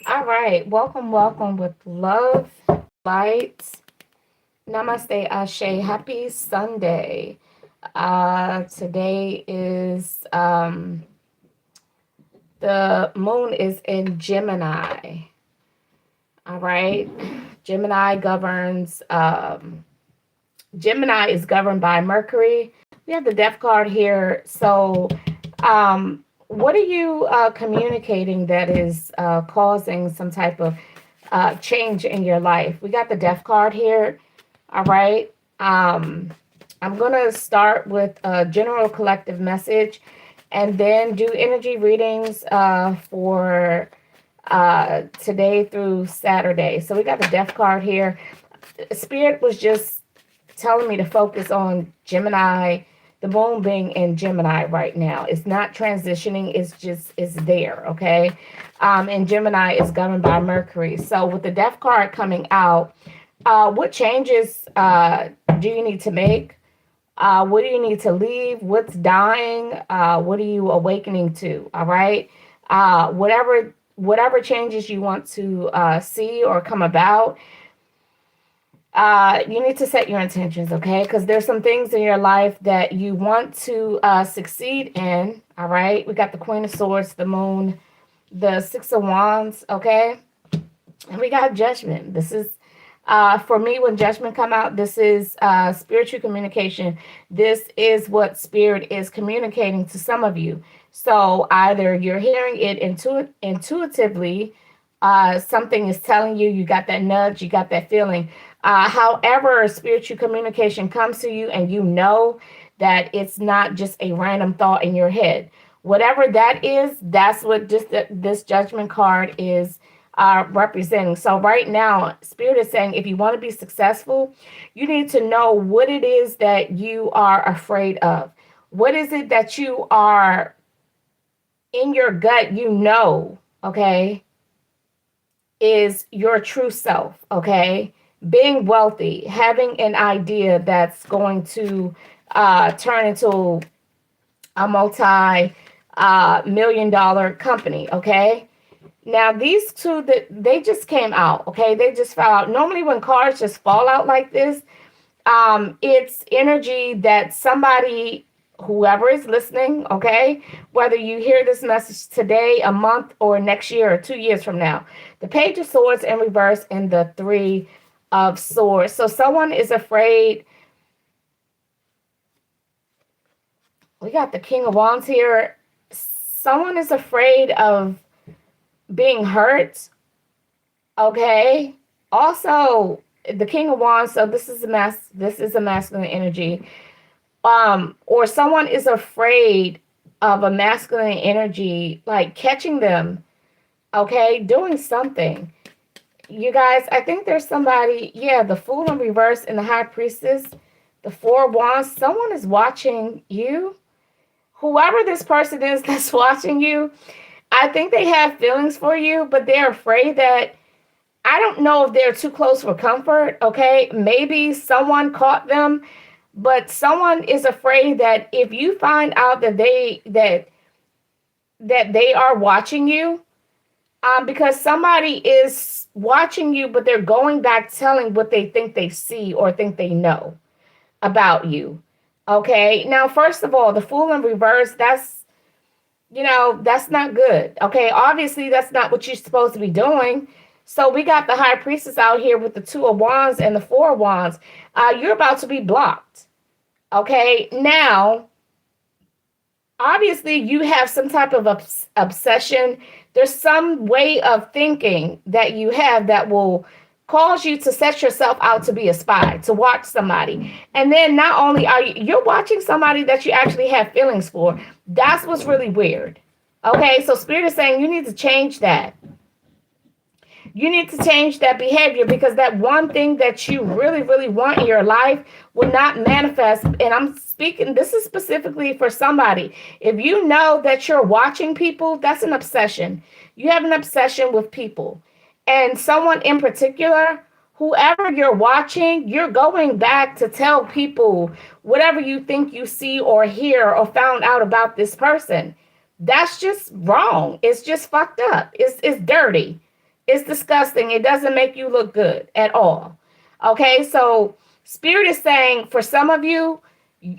All right, welcome with love, light. Namaste, Ashe. Happy Sunday. Today is the moon is in Gemini. All right, Gemini governs. Gemini is governed by Mercury. We have the Death card here. So, what are you communicating that is causing some type of change in your life? We got the Death card here. All right. I'm going to start with a general collective message and then do energy readings for today through Saturday. So we got the Death card here. Spirit was just telling me to focus on Gemini, the moon being in Gemini right now. It's not transitioning, it's there, okay? And Gemini is governed by Mercury. So with the Death card coming out, what changes do you need to make? What do you need to leave? What's dying? What are you awakening to? All right. Whatever changes you want to see or come about, you need to set your intentions, okay? Because there's some things in your life that you want to succeed in. All right. We got the Queen of Swords, the Moon, the Six of Wands, okay, and we got Judgment. This is for me, when judgment come out, this is spiritual communication. This is what spirit is communicating to some of you. So either you're hearing it intuitively, something is telling you, you got that nudge, you got that feeling. However, spiritual communication comes to you and you know that it's not just a random thought in your head. Whatever that is, that's what this judgment card is representing. So right now, Spirit is saying if you want to be successful, you need to know what it is that you are afraid of. What is it that you are in your gut, okay, is your true self, okay? Being wealthy, having an idea that's going to turn into a multi $1 million company, okay? Now these two that they just came out, okay? They just fell out. Normally when cards just fall out like this, it's energy that somebody, whoever is listening, okay, whether you hear this message today, a month, or next year or 2 years from now, the Page of Swords in reverse and the Three of Swords. So someone is afraid. We got the King of Wands here. Someone is afraid of being hurt, okay. Also, the King of Wands. So this is a masculine energy. Or someone is afraid of a masculine energy, like catching them, okay, doing something. You guys, I think there's somebody, yeah, the Fool in reverse and the High Priestess, the Four of Wands. Someone is watching you. Whoever this person is that's watching you, I think they have feelings for you, but they're afraid that, I don't know if they're too close for comfort, okay? Maybe someone caught them, but someone is afraid that if you find out that they are watching you, because somebody is watching you, but they're going back telling what they think they see or think they know about you. Okay. Now, first of all, the Fool in reverse, that's not good. Okay. Obviously, that's not what you're supposed to be doing. So we got the High Priestess out here with the Two of Wands and the Four of Wands. You're about to be blocked. Okay. Now, obviously, you have some type of obsession. There's some way of thinking that you have that will cause you to set yourself out to be a spy, to watch somebody. And then not only are you're watching somebody that you actually have feelings for. That's what's really weird. Okay, so Spirit is saying you need to change that. You need to change that behavior, because that one thing that you really, really want in your life will not manifest. And I'm speaking, this is specifically for somebody. If you know that you're watching people, that's an obsession. You have an obsession with people. And someone in particular, whoever you're watching, you're going back to tell people whatever you think you see or hear or found out about this person. That's just wrong. It's just fucked up. It's dirty. It's disgusting. It doesn't make you look good at all. Okay, so Spirit is saying for some of you,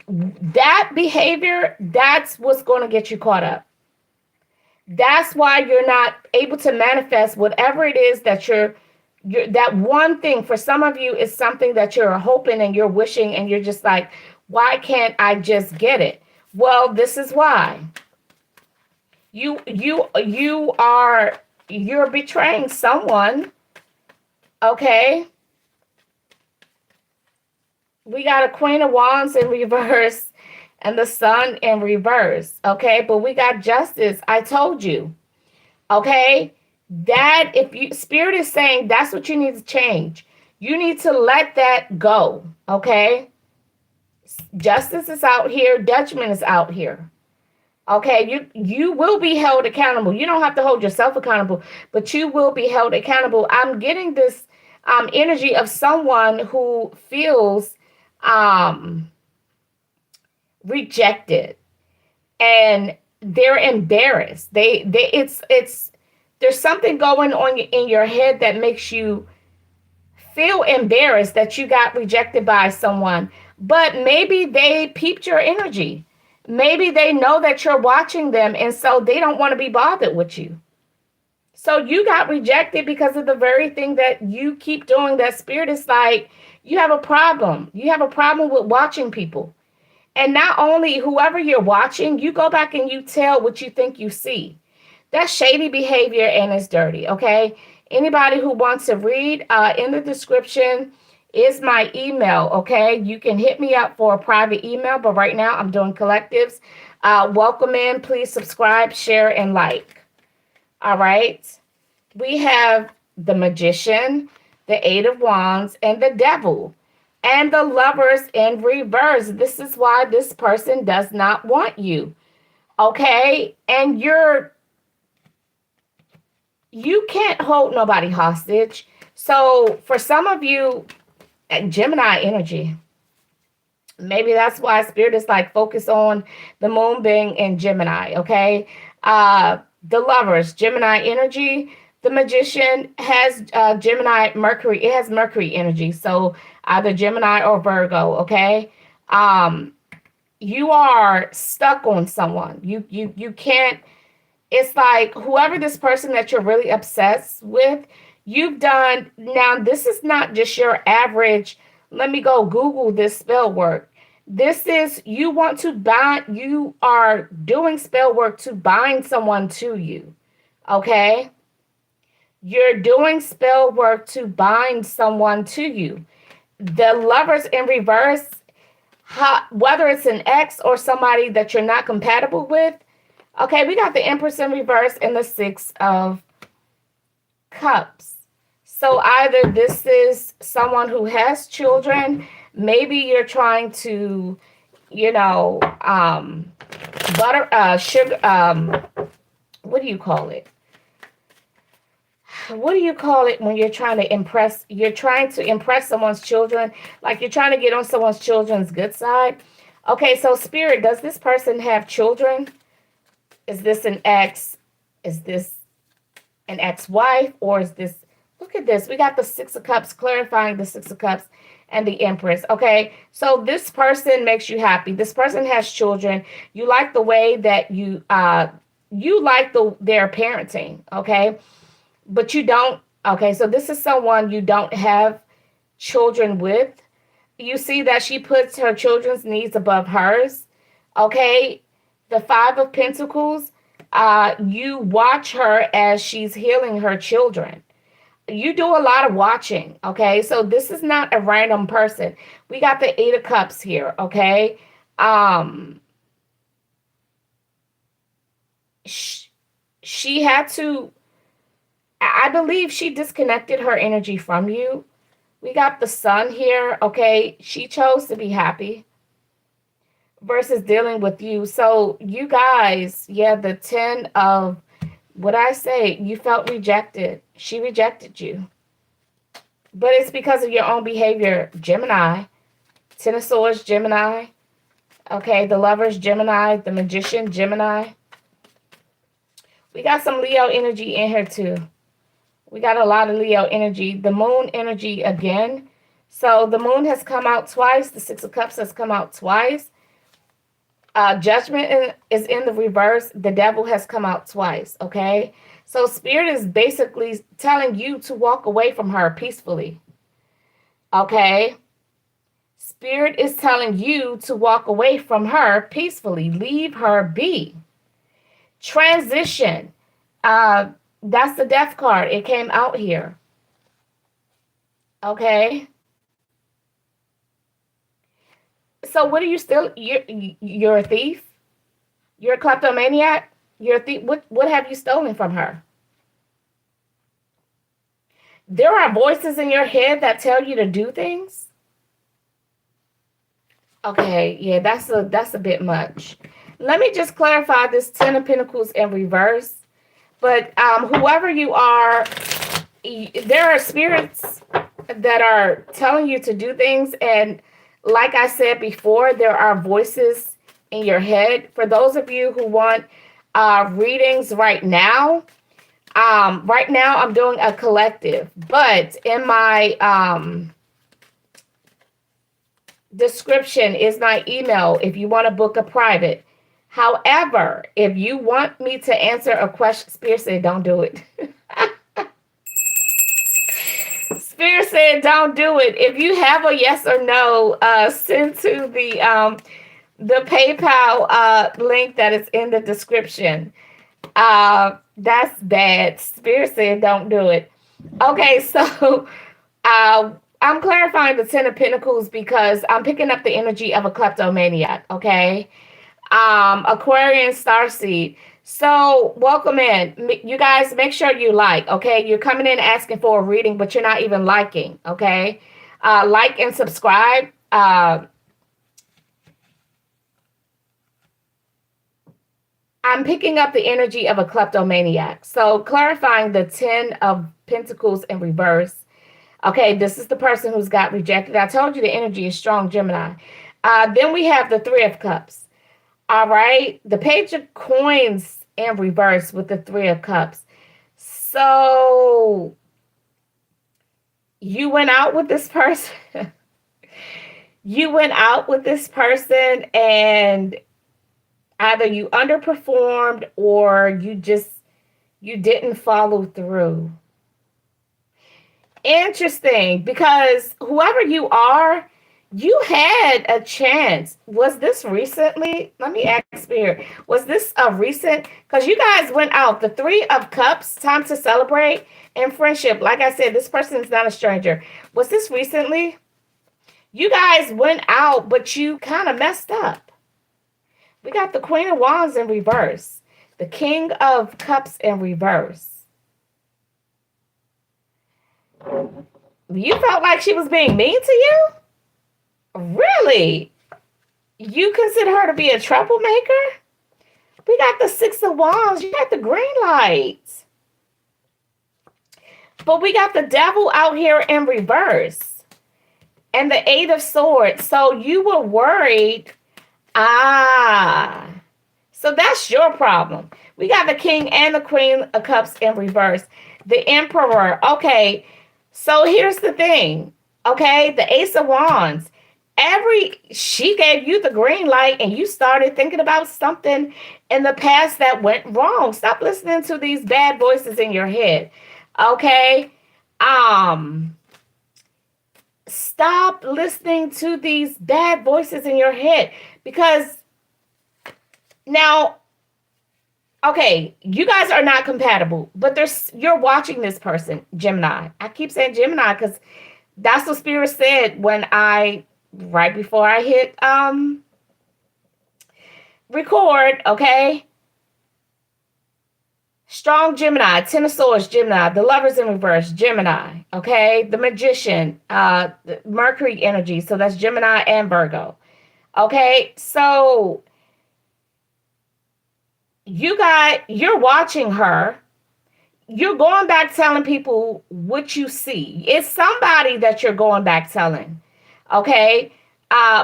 that behavior, that's what's going to get you caught up. That's why you're not able to manifest whatever it is that you're that one thing. For some of you is something that you're hoping and you're wishing and you're just like, why can't I just get it? Well, this is why. You're betraying someone. Okay, we got a Queen of Wands in reverse and the Sun in reverse. Okay, but we got Justice. I told you. Okay, that if you Spirit is saying that's what you need to change. You need to let that go. Okay, justice is out here, judgment is out here. Okay, you will be held accountable. You don't have to hold yourself accountable, but you will be held accountable. I'm getting this energy of someone who feels um rejected and they're embarrassed. They it's there's something going on in your head that makes you feel embarrassed that you got rejected by someone, but maybe they peeped your energy. Maybe they know that you're watching them, and so they don't want to be bothered with you. So you got rejected because of the very thing that you keep doing. That Spirit is like, you have a problem. You have a problem with watching people. And not only whoever you're watching, you go back and you tell what you think you see. That's shady behavior and it's dirty, okay? Anybody who wants to read, in the description is my email, okay? You can hit me up for a private email, but right now I'm doing collectives. Welcome in. Please subscribe, share, and like. All right. We have the Magician, the Eight of Wands, and the Devil, and the Lovers in reverse. This is why this person does not want you, okay? And you can't hold nobody hostage. So for some of you, Gemini energy, maybe that's why Spirit is like focus on the moon being in Gemini, okay? The Lovers, Gemini energy. The Magician has Gemini Mercury. It has Mercury energy, so either Gemini or Virgo, okay? Um, you are stuck on someone. You can't. It's like whoever this person that you're really obsessed with, you've done. Now, this is not just your average. Let me go Google this spell work. This is you want to bind. You are doing spell work to bind someone to you, okay? You're doing spell work to bind someone to you. The Lovers in reverse, whether it's an ex or somebody that you're not compatible with. Okay, we got the Empress in reverse and the Six of Cups. So either this is someone who has children, maybe you're trying to, sugar, what do you call it? What do you call it when you're trying to impress someone's children, like you're trying to get on someone's children's good side? Okay, so Spirit, does this person have children? Is this an ex? Is this an ex-wife? Or is this, look at this, we got the Six of Cups, clarifying the Six of Cups and the Empress. Okay, so this person makes you happy. This person has children. You like the way that you like their parenting, okay? But you don't, okay, so this is someone you don't have children with. You see that she puts her children's needs above hers, okay? The Five of Pentacles, you watch her as she's healing her children. You do a lot of watching, okay? So this is not a random person. We got the Eight of Cups here, okay? She had to, I believe she disconnected her energy from you. We got the Sun here, okay? She chose to be happy versus dealing with you. So you guys, yeah, the 10 of, what I say, you felt rejected. She rejected you. But it's because of your own behavior. Gemini, Ten of Swords, Gemini. Okay, the Lovers, Gemini. The Magician, Gemini. We got some Leo energy in here too. We got a lot of Leo energy. The moon energy again. So the moon has come out twice. The Six of Cups has come out twice. Judgment is in the reverse. The devil has come out twice. Okay. So spirit is basically telling you to walk away from her peacefully. Okay. Spirit is telling you to walk away from her peacefully. Leave her be. Transition. That's the death card. It came out here. Okay. So what are you still? You're a thief. You're a kleptomaniac. You're a thief. What have you stolen from her? There are voices in your head that tell you to do things. Okay, yeah, that's a bit much. Let me just clarify this Ten of Pentacles in reverse. But whoever you are, there are spirits that are telling you to do things. And like I said before, there are voices in your head. For those of you who want readings right now I'm doing a collective. But in my description is my email if you want to book a private. However, if you want me to answer a question, Spirit said, don't do it. Spirit said, don't do it. If you have a yes or no, send to the PayPal link that is in the description. That's bad. Spirit said, don't do it. Okay, so I'm clarifying the Ten of Pentacles because I'm picking up the energy of a kleptomaniac. Okay. Aquarian starseed. So welcome in. You guys make sure you like, okay? You're coming in asking for a reading, but you're not even liking, okay? Like and subscribe. I'm picking up the energy of a kleptomaniac. So clarifying the Ten of Pentacles in reverse. Okay, this is the person who's got rejected. I told you the energy is strong, Gemini. Then we have the Three of Cups. All right, the Page of Coins in reverse with the Three of Cups. So you went out with this person. You went out with this person and either you underperformed or you didn't follow through. Interesting, because whoever you are, you had a chance. Was this recently? Let me ask Spirit. Was this a recent? Because you guys went out. The Three of Cups, time to celebrate and friendship. Like I said, this person is not a stranger. Was this recently? You guys went out, but you kind of messed up. We got the Queen of Wands in reverse. The King of Cups in reverse. You felt like she was being mean to you? Really? You consider her to be a troublemaker? We got the Six of Wands. You got the green light. But we got the Devil out here in reverse. And the Eight of Swords. So you were worried. So that's your problem. We got the King and the Queen of Cups in reverse. The Emperor. Okay. So here's the thing. Okay. The Ace of Wands. She gave you the green light and you started thinking about something in the past that went wrong. Stop listening to these bad voices in your head. Okay. Stop listening to these bad voices in your head because now, okay, you guys are not compatible, but you're watching this person, Gemini. I keep saying Gemini because that's what Spirit said when right before I hit record, okay? Strong Gemini, Ten of Swords, Gemini, the Lovers in reverse, Gemini, okay? The Magician, the Mercury energy, so that's Gemini and Virgo. Okay, so you're watching her. You're going back telling people what you see. It's somebody that you're going back telling. Okay.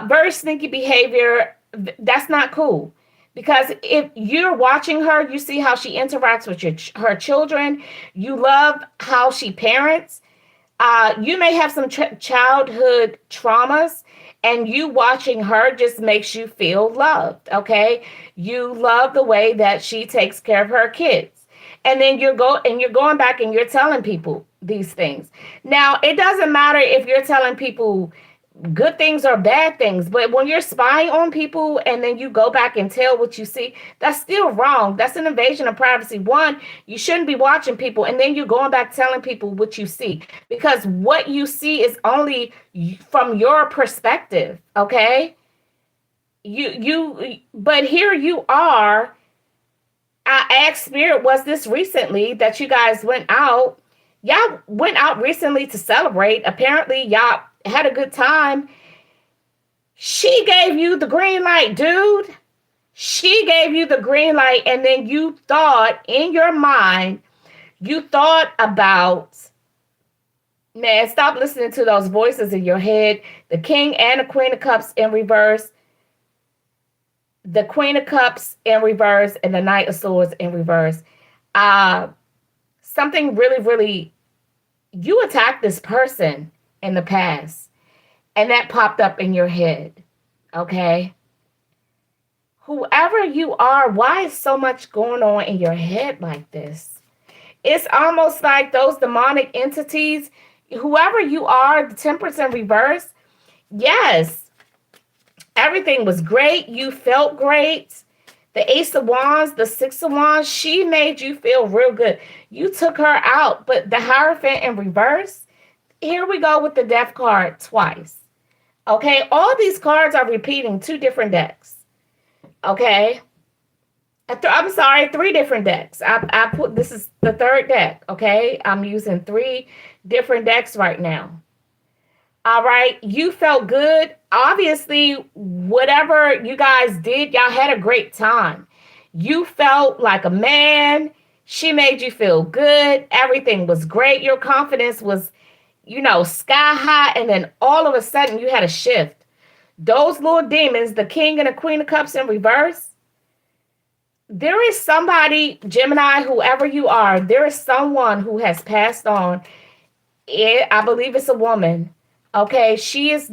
Very sneaky behavior. That's not cool. Because if you're watching her, you see how she interacts with her children. You love how she parents. You may have some childhood traumas, and you watching her just makes you feel loved. Okay, you love the way that she takes care of her kids, and then you're going back and you're telling people these things. Now, it doesn't matter if you're telling people good things or bad things, but when you're spying on people and then you go back and tell what you see, that's still wrong. That's an invasion of privacy. One, you shouldn't be watching people and then you're going back telling people what you see, because what you see is only from your perspective. Okay, but here you are. I asked Spirit, was this recently that you guys went out? Y'all went out recently to celebrate. Apparently y'all had a good time. She gave you the green light, dude. She gave you the green light, and then you thought in your mind, you thought about, man, stop listening to those voices in your head. The King and the Queen of Cups in reverse. The Queen of Cups in reverse and the Knight of Swords in reverse. Something really, really, you attacked this person in the past, and that popped up in your head. Okay, whoever you are, why is so much going on in your head like this? It's almost like those demonic entities, whoever you are, the Temperance in reverse. Yes, everything was great. You felt great. The Ace of Wands, the Six of Wands, she made you feel real good. You took her out, but the Hierophant in reverse, here we go with the Death card twice. Okay, all these cards are repeating two different decks. Okay, I'm sorry, three different decks. I put, this is the third deck. Okay, I'm using three different decks right now. All right, you felt good. Obviously, whatever you guys did, y'all had a great time. You felt like a man. She made you feel good. Everything was great. Your confidence was, sky high. And then all of a sudden, you had a shift. Those little demons, the King and the Queen of Cups in reverse, there is somebody, Gemini, whoever you are, there is someone who has passed on. I believe it's a woman. Okay, she is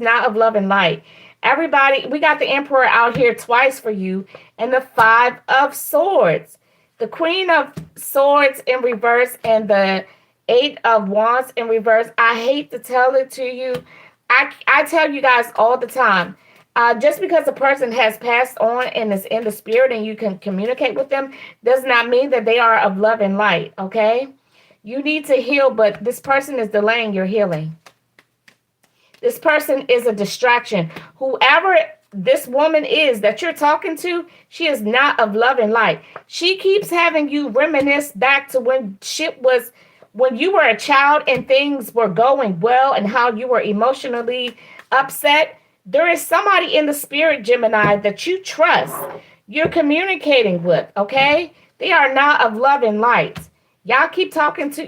not of love and light. Everybody, we got the Emperor out here twice for you, and the Five of Swords, the Queen of Swords in reverse, and the Eight of Wands in reverse. I hate to tell it to you. I tell you guys all the time. Just because a person has passed on and is in the spirit and you can communicate with them does not mean that they are of love and light. Okay, you need to heal, but this person is delaying your healing. This person is a distraction. Whoever this woman is that you're talking to, she is not of love and light. She keeps having you reminisce back to when you were a child and things were going well and how you were emotionally upset. There is somebody in the spirit, Gemini, that you trust, you're communicating with, okay? They are not of love and light. Y'all keep talking to,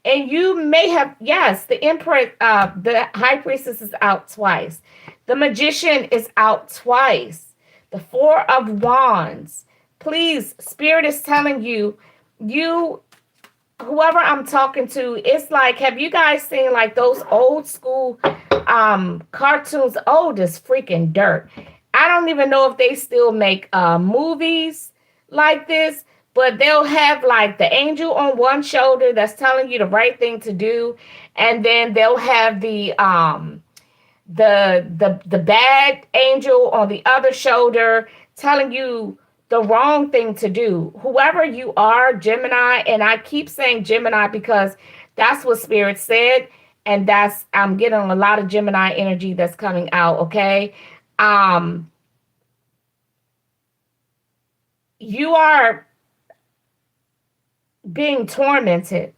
and you may have, yes, the Empress, the High Priestess is out twice. The Magician is out twice. The Four of Wands. Please, Spirit is telling you, whoever I'm talking to, it's like, have you guys seen like those old school cartoons, old as freaking dirt? I don't even know if they still make movies like this. But they'll have like the angel on one shoulder that's telling you the right thing to do, and then they'll have the bad angel on the other shoulder telling you the wrong thing to do. Whoever you are, Gemini, and I keep saying Gemini because that's what Spirit said, and I'm getting a lot of Gemini energy that's coming out. Okay, you are being tormented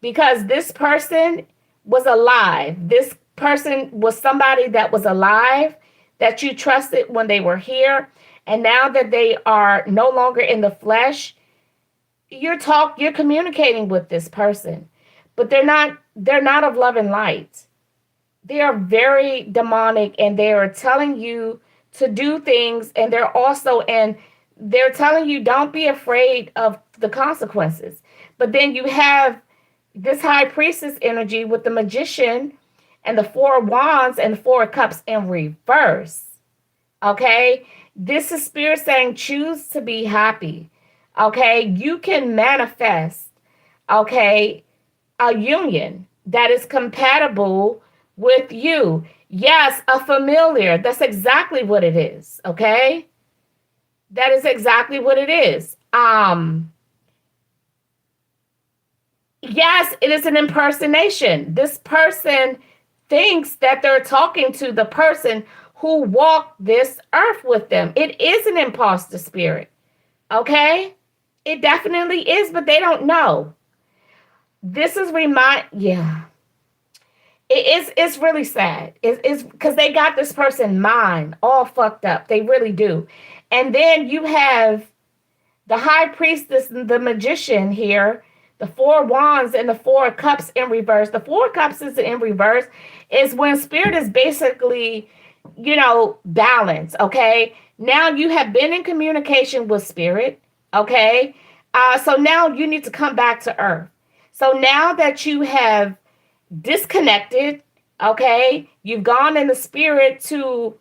because this person was alive. This person was somebody that was alive that you trusted when they were here. And now that they are no longer in the flesh, you're communicating with this person, but they're not of love and light. They are very demonic, and they are telling you to do things, and they're telling you don't be afraid of the consequences. But then you have this high priestess energy with the magician and the four wands and the four cups in reverse. Okay, this is spirit saying choose to be happy. Okay, you can manifest, okay, a union that is compatible with you. Yes, a familiar. That's exactly what it is. Okay, that is exactly what it is. Yes, it is an impersonation. This person thinks that they're talking to the person who walked this earth with them. It is an imposter spirit. Okay, it definitely is, but they don't know. This is yeah. It's really sad. It's because they got this person mind all fucked up. They really do. And then you have the high priestess, the magician here, the four wands and the four cups in reverse. The four cups is in reverse is when spirit is basically, balance. Okay. Now you have been in communication with spirit. Okay. So now you need to come back to earth. So now that you have disconnected, okay, you've gone in the spirit to,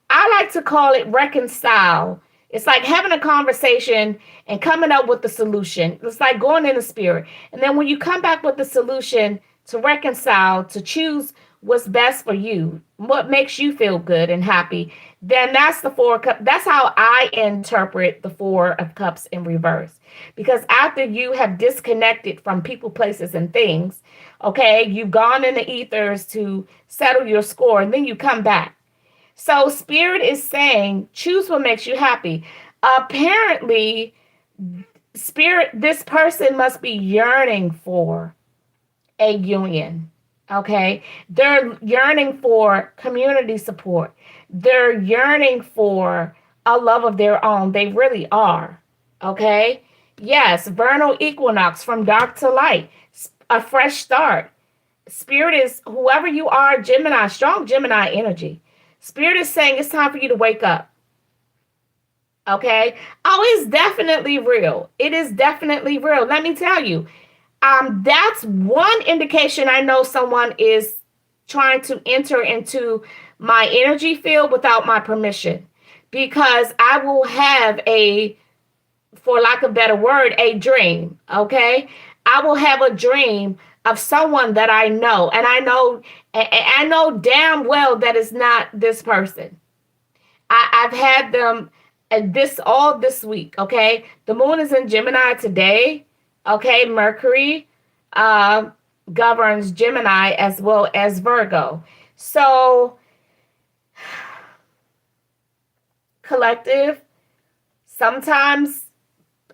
I like to call it reconcile. It's like having a conversation and coming up with the solution. It's like going in the spirit. And then when you come back with the solution to reconcile, to choose what's best for you, what makes you feel good and happy, then that's the four cups. That's how I interpret the four of cups in reverse. Because after you have disconnected from people, places, and things, okay, you've gone in the ethers to settle your score, and then you come back. So spirit is saying, choose what makes you happy. Apparently, spirit, this person must be yearning for a union. Okay. They're yearning for community support. They're yearning for a love of their own. They really are. Okay. Yes. Vernal equinox, from dark to light, a fresh start. Spirit is whoever you are, Gemini, strong Gemini energy. Spirit is saying it's time for you to wake up. Okay. Oh, it's definitely real. It is definitely real. Let me tell you. That's one indication I know someone is trying to enter into my energy field without my permission, because I will have for lack of a better word, a dream. Okay. I will have a dream of someone that I know, and I know damn well that it's not this person. I've had them this week. Okay. The moon is in Gemini today. Okay. Mercury governs Gemini as well as Virgo. So collective, sometimes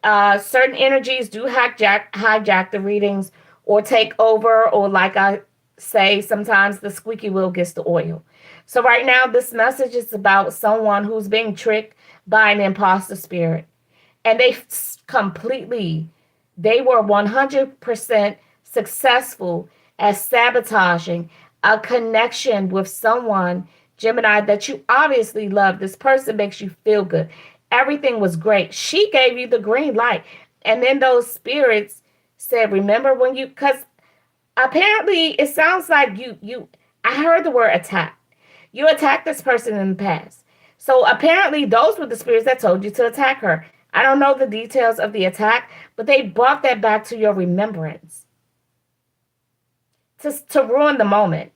certain energies do hijack the readings or take over, or like I say, sometimes the squeaky wheel gets the oil. So right now, this message is about someone who's being tricked by an imposter spirit. And they were 100% successful at sabotaging a connection with someone, Gemini, that you obviously love. This person makes you feel good. Everything was great. She gave you the green light. And then those spirits said, remember when because apparently it sounds like I heard the word attack. You attacked this person in the past. So apparently those were the spirits that told you to attack her. I don't know the details of the attack, but they brought that back to your remembrance to ruin the moment.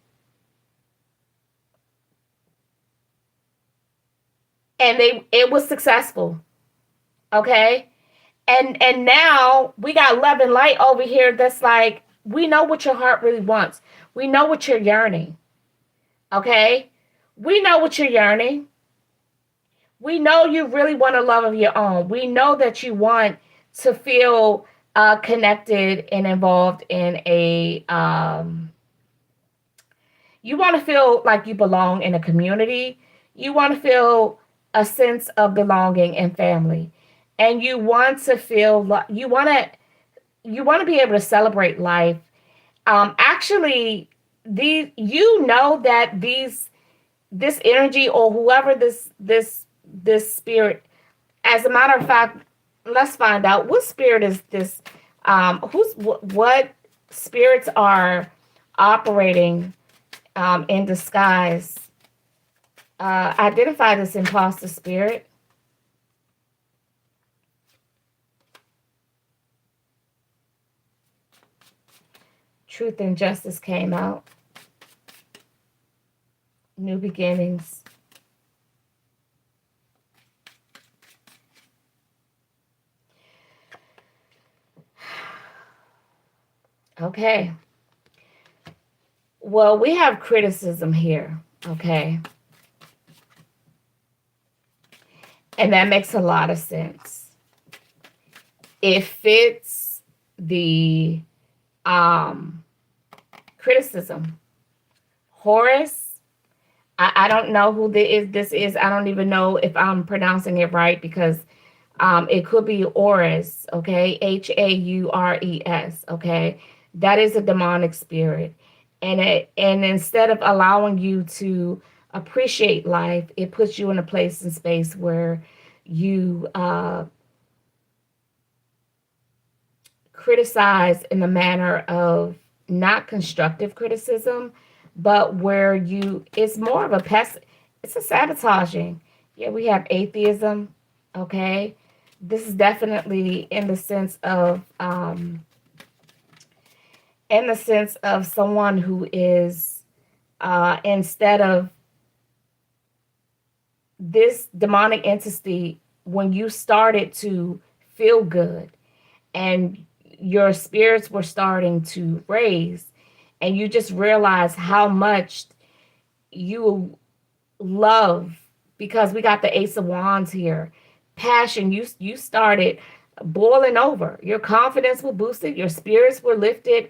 And it was successful. Okay? And now we got love and light over here that's like, we know what your heart really wants. We know what you're yearning. Okay? We know what you're yearning. We know you really want a love of your own. We know that you want to feel connected and involved in you want to feel like you belong in a community. You want to feel a sense of belonging and family. And you want to feel like you want to be able to celebrate life. Actually, that these this energy or whoever this spirit. As a matter of fact, let's find out what spirit is this. What spirits are operating in disguise. Identify this imposter spirit. Truth and justice came out. New beginnings. Okay. Well, we have criticism here. Okay. And that makes a lot of sense. It fits the criticism. Horus, I don't know who this is. I don't even know if I'm pronouncing it right because it could be Horus, okay? Haures, okay? That is a demonic spirit. And instead of allowing you to appreciate life, it puts you in a place and space where you criticize in the manner of not constructive criticism, but where it's more of it's a sabotaging. Yeah, we have atheism, okay? This is definitely in the sense of someone who is instead of this demonic entity, when you started to feel good and your spirits were starting to raise and you just realize how much you love, because we got the Ace of Wands here, passion, you started boiling over, your confidence was boosted, your spirits were lifted.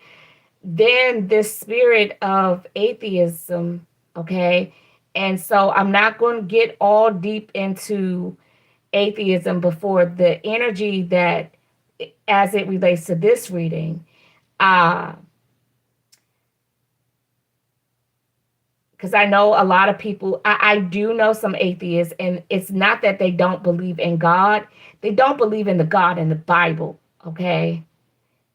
Then this spirit of atheism, okay? And so I'm not going to get all deep into atheism before the energy that, as it relates to this reading, because I know a lot of people, I do know some atheists, and it's not that they don't believe in God. They don't believe in the God in the Bible, okay?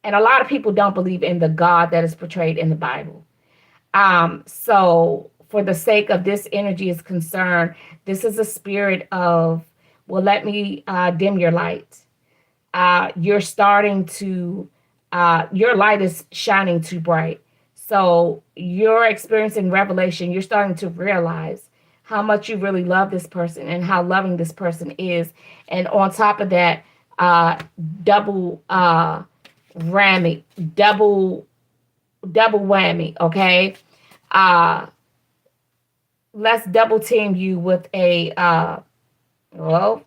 And a lot of people don't believe in the God that is portrayed in the Bible. So for the sake of this energy is concerned, this is a spirit of, well, let me dim your light. You're starting to, your light is shining too bright. So you're experiencing revelation. You're starting to realize how much you really love this person and how loving this person is. And on top of that, double Rammy, double whammy, okay? Let's double team you with a well,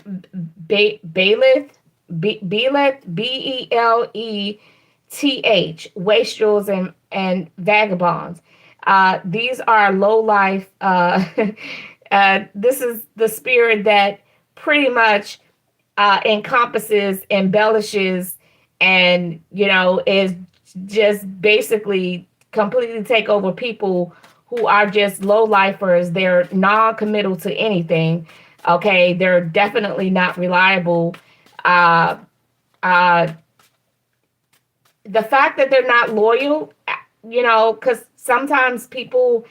Beleth, Beleth, wastrels and vagabonds. These are low life. This is the spirit that pretty much encompasses, embellishes, and is just basically completely take over people who are just low lifers. They're non-committal to anything. Okay, they're definitely not reliable. Uh, uh, the fact that they're not loyal, because sometimes people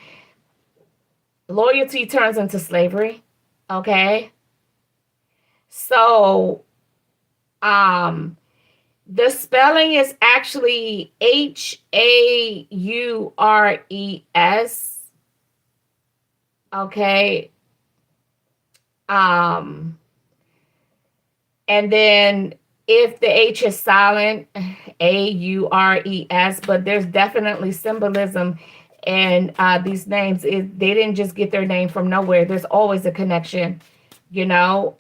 loyalty turns into slavery. Okay, so the spelling is actually Haures. Okay. And then if the H is silent, Aures, but there's definitely symbolism in these names. They didn't just get their name from nowhere. There's always a connection, you know.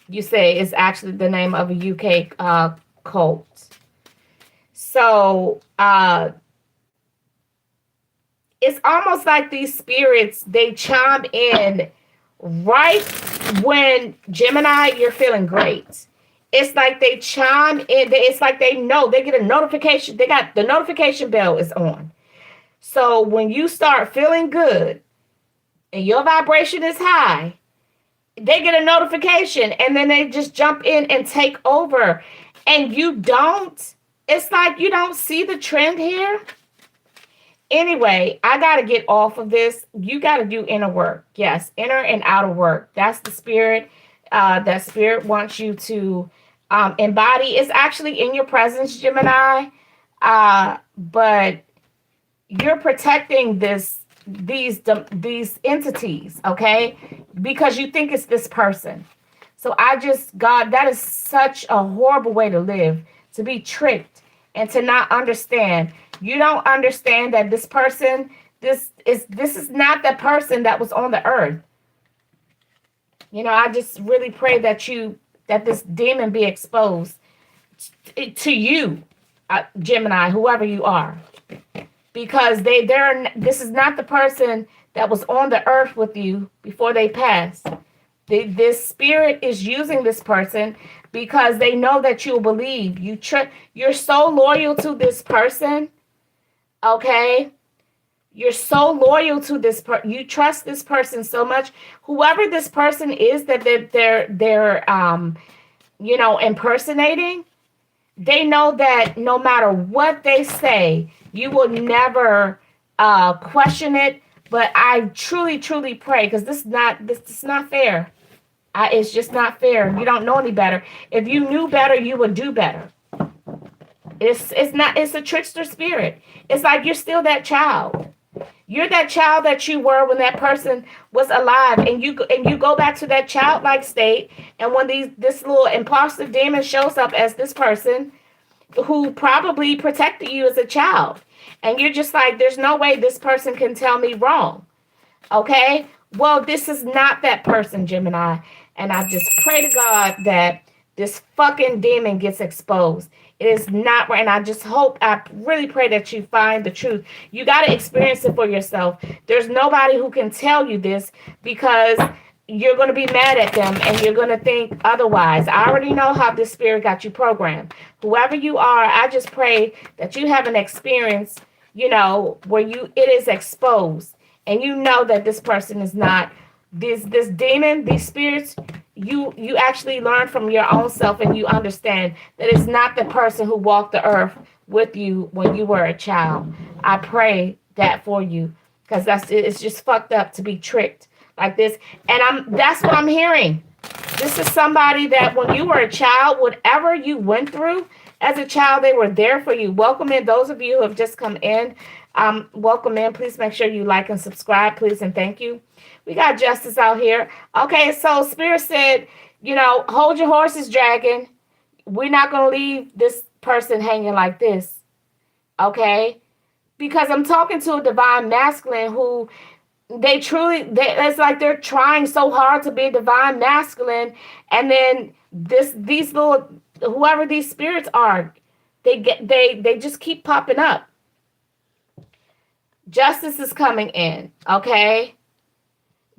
You say it's actually the name of a UK cult. So it's almost like these spirits, they chime in right when Gemini, you're feeling great. It's like they chime in. It's like they know, they get a notification. They got the notification bell is on. So when you start feeling good and your vibration is high, they get a notification and then they just jump in and take over. And you don't, it's like you don't see the trend here. Anyway, I got to get off of this. You got to do inner work. Yes, inner and outer work. That's the spirit. That spirit wants you to embody. It's actually in your presence, Gemini. But you're protecting these entities, okay? Because you think it's this person. So God, that is such a horrible way to live, to be tricked and to not understand. You don't understand that this person, this is not the person that was on the earth. I just really pray that this demon be exposed to you, Gemini, whoever you are, because this is not the person that was on the earth with you before they passed. This spirit is using this person because they know that you'll believe. You're so loyal to this person, okay? You're so loyal to this person. You trust this person so much. Whoever this person is that they're impersonating, they know that no matter what they say, you will never question it. But I truly, truly pray, because this is not fair. It's just not fair. You don't know any better. If you knew better, you would do better. It's a trickster spirit. It's like you're still that child. You're that child that you were when that person was alive, and you go back to that childlike state. And when this little imposter demon shows up as this person who probably protected you as a child, and you're just like, there's no way this person can tell me wrong. Okay? Well, this is not that person, Gemini. And I just pray to God that this fucking demon gets exposed. It is not right. And I really pray that you find the truth. You got to experience it for yourself. There's nobody who can tell you this, because you're going to be mad at them and you're going to think otherwise. I already know how this spirit got you programmed. Whoever you are, I just pray that you have an experience, where it is exposed. And you know that this person is not this demon, these spirits. You actually learn from your own self, and you understand that it's not the person who walked the earth with you when you were a child. I pray that for you, because it's just fucked up to be tricked like this. And that's what I'm hearing. This is somebody that when you were a child, whatever you went through as a child, they were there for you. Welcome in those of you who have just come in. Welcome in. Please make sure you like and subscribe, please, and thank you. We got Justice out here. Okay, so Spirit said, hold your horses, dragon. We're not going to leave this person hanging like this. Okay? Because I'm talking to a divine masculine who it's like they're trying so hard to be divine masculine, and then these little, whoever these spirits are, they just keep popping up. Justice is coming in, okay?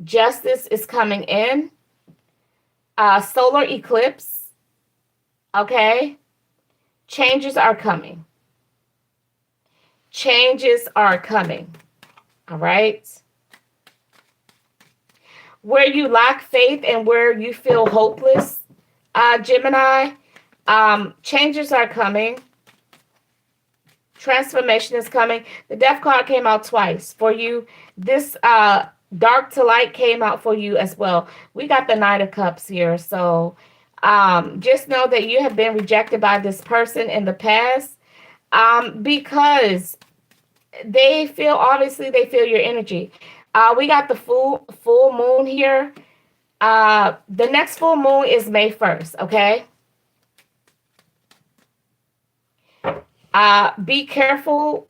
Justice is coming in. Solar eclipse, okay? Changes are coming. Changes are coming, all right? Where you lack faith and where you feel hopeless, Gemini, changes are coming. Transformation is coming. The Death card came out twice for you. This Dark to Light came out for you as well. We got the Knight of Cups here. So just know that you have been rejected by this person in the past, because they feel your energy. We got the full moon here. The next full moon is May 1st, okay? Be careful,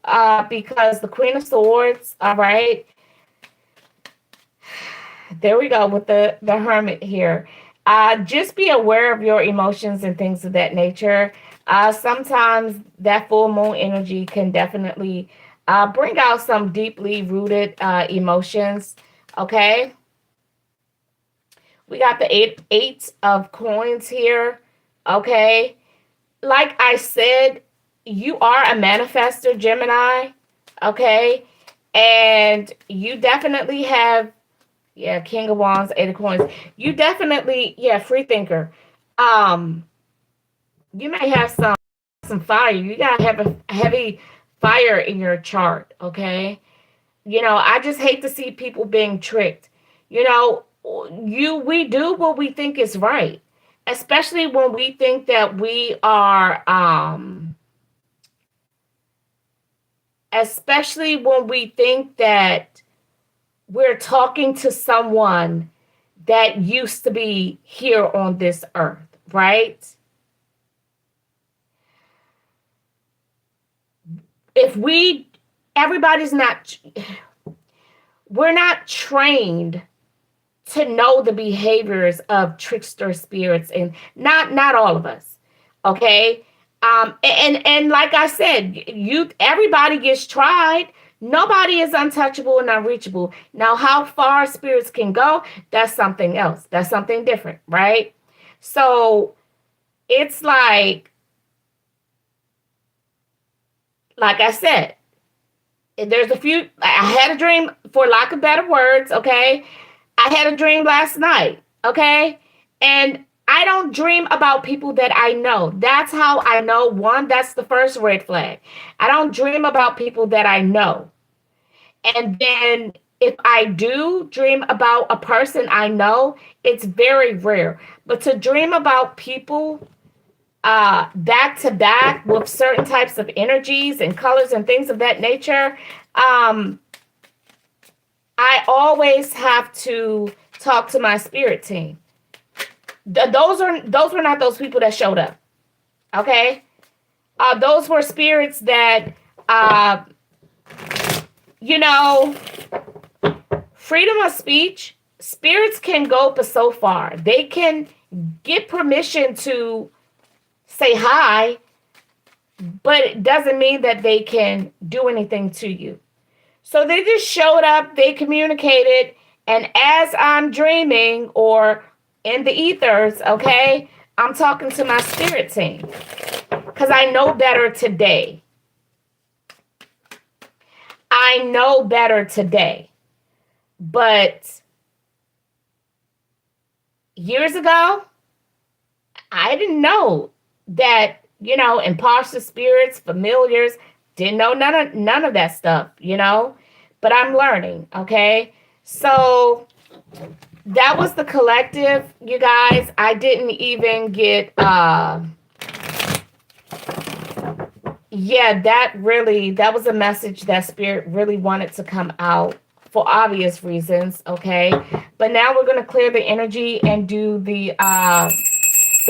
because the Queen of Swords, all right? There we go with the Hermit here. Just be aware of your emotions and things of that nature. Sometimes that full moon energy can definitely bring out some deeply rooted emotions, okay? We got the eight of coins here, okay? Like I said, you are a manifester, Gemini, okay? And you definitely have, yeah, King of Wands, Eight of Coins. You definitely, yeah, free thinker. Um, you may have some fire. You gotta have a heavy fire in your chart, okay? I just hate to see people being tricked. You know, we do what we think is right, especially when we think that we are especially when we think that we're talking to someone that used to be here on this earth, right? If we everybody's not we're not trained to know the behaviors of trickster spirits, and not all of us, okay? And like I said, you everybody gets tried. Nobody is untouchable and unreachable. Now how far spirits can go, that's something else, that's something different, right? So it's like I said, there's a few. I had a dream, for lack of better words, okay? I had a dream last night, okay? And I don't dream about people that I know. That's how I know. One, that's the first red flag. I don't dream about people that I know. And then if I do dream about a person I know, it's very rare. But to dream about people back to back with certain types of energies and colors and things of that nature, I always have to talk to my spirit team. Those were not those people that showed up. Okay, those were spirits that, uh, you know, freedom of speech. Spirits can go but so far. They can get permission to say hi, but it doesn't mean that they can do anything to you. So they just showed up, they communicated, and as I'm dreaming or in the ethers, okay, I'm talking to my spirit team because I know better today. I know better today. But years ago, I didn't know that, imposter spirits, familiars, didn't know none of that stuff. But I'm learning, okay? So that was the collective, you guys. I didn't even get yeah, that was a message that spirit really wanted to come out for obvious reasons, okay? But now we're going to clear the energy and do the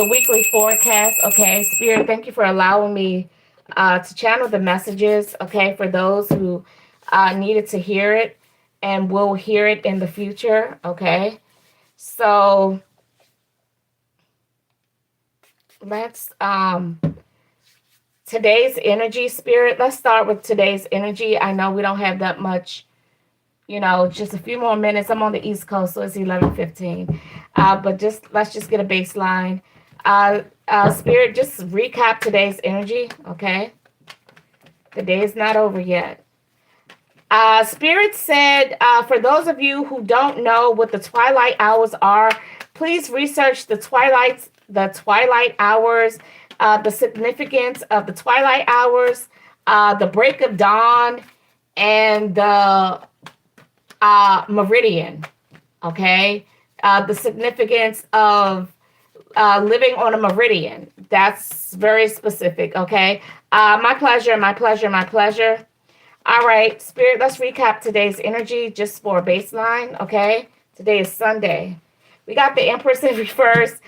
weekly forecast, okay? Spirit, thank you for allowing me to channel the messages, okay, for those who needed to hear it and will hear it in the future, okay? So let's today's energy, spirit. Let's start with today's energy. I know we don't have that much, just a few more minutes. I'm on the East Coast, so it's 11:15. But let's just get a baseline. Spirit, just recap today's energy, okay? The day is not over yet. Spirit said, for those of you who don't know what the twilight hours are, please research the twilight hours, the significance of the twilight hours, the break of dawn, and the meridian. Okay, the significance of living on a meridian. That's very specific. Okay, my pleasure, my pleasure, my pleasure. All right, Spirit, let's recap today's energy just for a baseline, okay? Today is Sunday. We got the Empress in reverse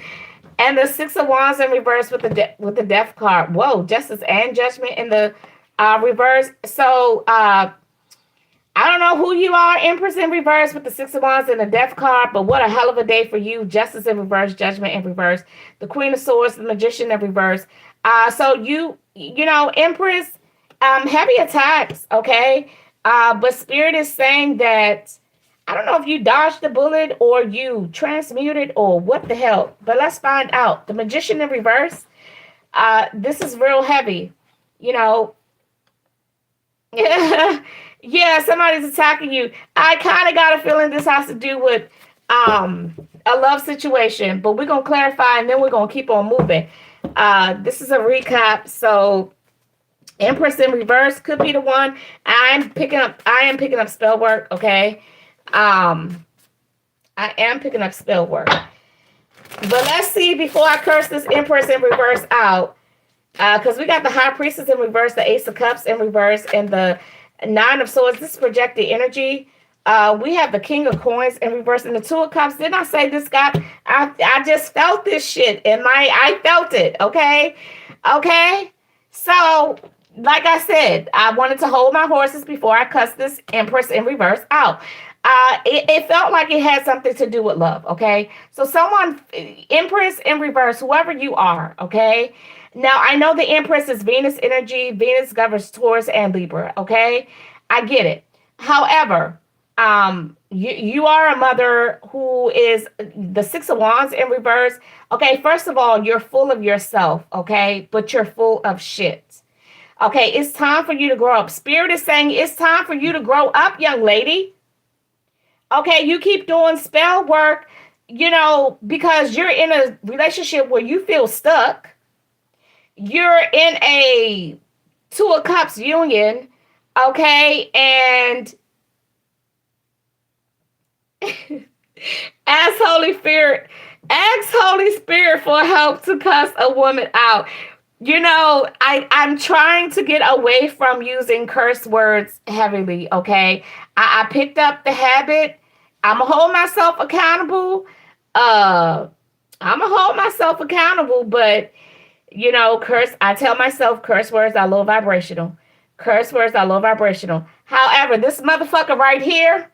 and the Six of Wands in reverse with the Death card. Whoa, Justice and Judgment in the reverse. So, I don't know who you are, Empress in reverse with the Six of Wands and the Death card, but what a hell of a day for you. Justice in reverse, Judgment in reverse, the Queen of Swords, the Magician in reverse. So Empress, heavy attacks, okay? But Spirit is saying that, I don't know if you dodged the bullet or you transmuted or what the hell, but let's find out. The Magician in reverse, this is real heavy, you know. Yeah, somebody's attacking you. I kind of got a feeling this has to do with a love situation, but we're gonna clarify and then we're gonna keep on moving. This is a recap. So Empress in reverse could be the one. I am picking up spell work, okay? Um I am picking up spell work. But let's see before I curse this Empress in reverse out. Because we got the High Priestess in reverse, the Ace of Cups in reverse, and the Nine of Swords. This is projected energy. We have the King of Coins in reverse and the Two of Cups. Didn't I say this guy? I just felt this shit in my. I felt it. Okay, okay. So, like I said, I wanted to hold my horses before I cuss this Empress in reverse out. It felt like it had something to do with love. Okay, so someone, Empress in reverse, whoever you are. Okay. Now, I know the Empress is Venus energy. Venus governs Taurus and Libra, okay? I get it. However, you are a mother who is the Six of Wands in reverse. Okay, first of all, you're full of yourself, okay? But you're full of shit. Okay, it's time for you to grow up. Spirit is saying it's time for you to grow up, young lady. Okay, you keep doing spell work, because you're in a relationship where you feel stuck. You're in a Two of Cups union, okay? And ask Holy Spirit for help to cuss a woman out. I'm trying to get away from using curse words heavily, okay? I picked up the habit. I'm gonna hold myself accountable. I'm gonna hold myself accountable, but I tell myself curse words are low vibrational. Curse words are low vibrational. However, this motherfucker right here,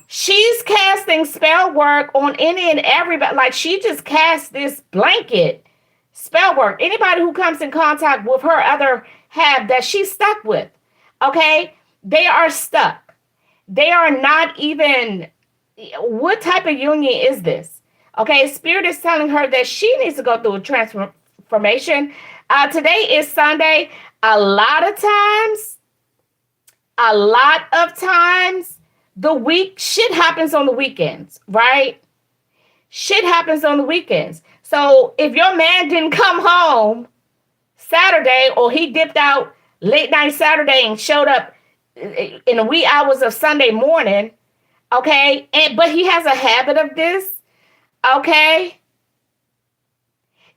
she's casting spell work on any and everybody. Like, she just cast this blanket spell work. Anybody who comes in contact with her other half that she's stuck with, okay? They are stuck. They are not even, what type of union is this? Okay, Spirit is telling her that she needs to go through a transformation. Today is Sunday. A lot of times, the week, shit happens on the weekends, right? Shit happens on the weekends. So if your man didn't come home Saturday, or he dipped out late night Saturday and showed up in the wee hours of Sunday morning, okay, but he has a habit of this, okay,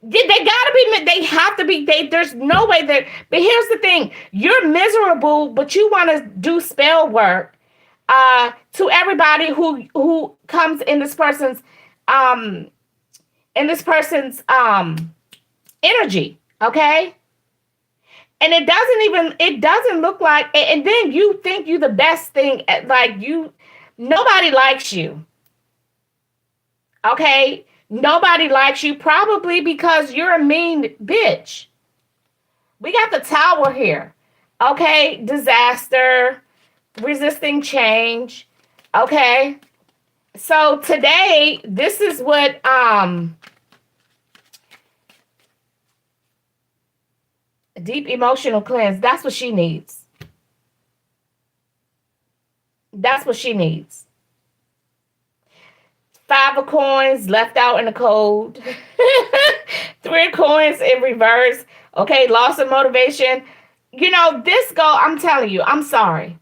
they have to be, there's no way that, but here's the thing, you're miserable, but you want to do spell work to everybody who comes in this person's um energy, okay? And it doesn't look like, and then you think you the best thing, like nobody likes you, okay? Nobody likes you, probably because you're a mean bitch. We got the Tower here, okay? Disaster, resisting change, okay? So today, this is what deep emotional cleanse. That's what she needs. That's what she needs. Five of coins left out in the cold. Three of coins in reverse. Okay, loss of motivation. I'm telling you, I'm sorry.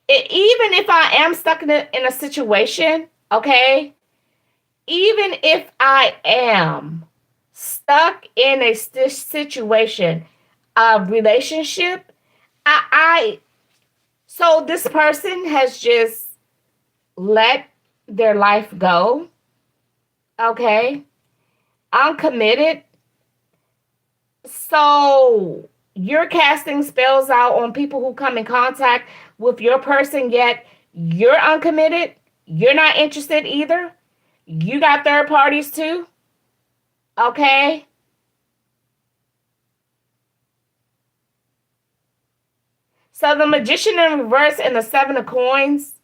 Even if I am stuck in a situation, okay, even if I am stuck in a situation, a relationship, so this person has just let their life go, okay, uncommitted. So you're casting spells out on people who come in contact with your person, yet you're uncommitted. You're not interested either. You got third parties too. Okay. So the Magician in reverse and the Seven of Coins.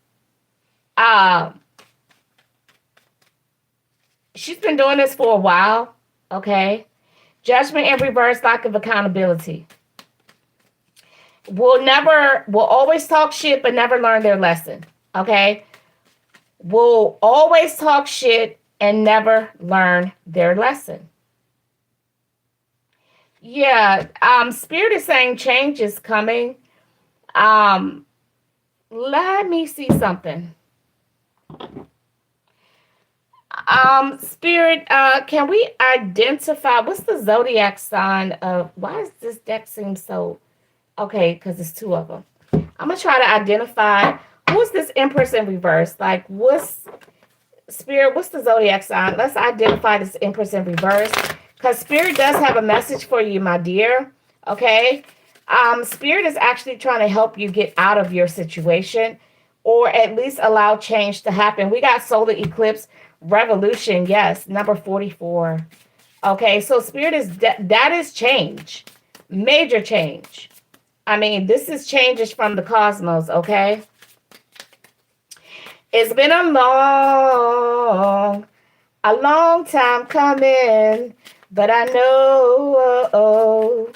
She's been doing this for a while. Okay. Judgment in reverse, lack of accountability. will always talk shit but never learn their lesson. Okay? Will always talk shit and never learn their lesson. Yeah, Spirit is saying change is coming. Um, let me see something. Spirit, can we identify what's the zodiac sign of why does this deck seem so okay? Because it's two of them. I'm gonna try to identify who's this Empress in reverse. Like, what's Spirit? What's the zodiac sign? Let's identify this Empress in reverse. Because Spirit does have a message for you, my dear. Okay. Spirit is actually trying to help you get out of your situation or at least allow change to happen. We got solar eclipse revolution. Yes, number 44. Okay, so Spirit is that is change. Major change. I mean, this is changes from the cosmos, okay? It's been a long time coming, but I know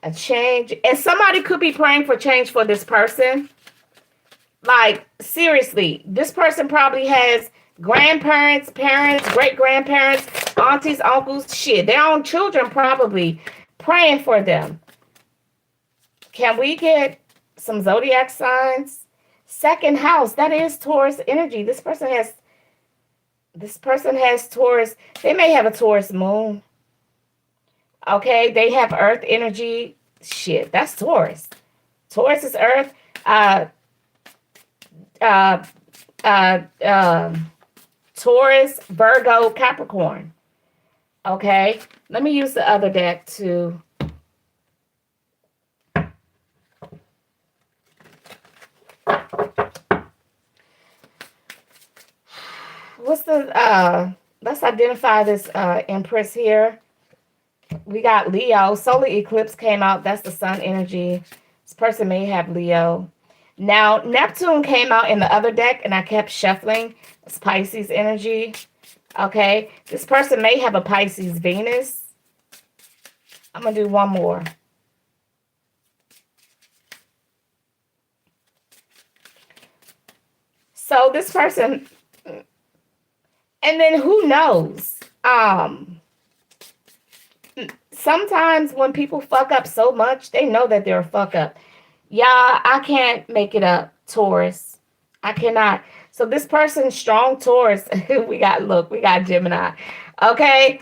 a change. And somebody could be praying for change for this person. Like, seriously, this person probably has grandparents, parents, great grandparents, aunties, uncles, shit, their own children probably praying for them. Can we get some zodiac signs? Second house, that is Taurus energy. This person has Taurus. They may have a Taurus moon. Okay, they have earth energy. Shit, that's Taurus. Taurus is earth. Uh, Taurus, Virgo, Capricorn. Okay, let me use the other deck to. Let's identify this Empress here. We got Leo. Solar eclipse came out. That's the sun energy. This person may have Leo. Now, Neptune came out in the other deck, and I kept shuffling. It's Pisces energy. Okay. This person may have a Pisces Venus. I'm going to do one more. So this person, and then who knows? Sometimes when people fuck up so much, they know that they're a fuck up. Yeah, I can't make it up, Taurus. I cannot. So this person's strong Taurus. we got Gemini. Okay.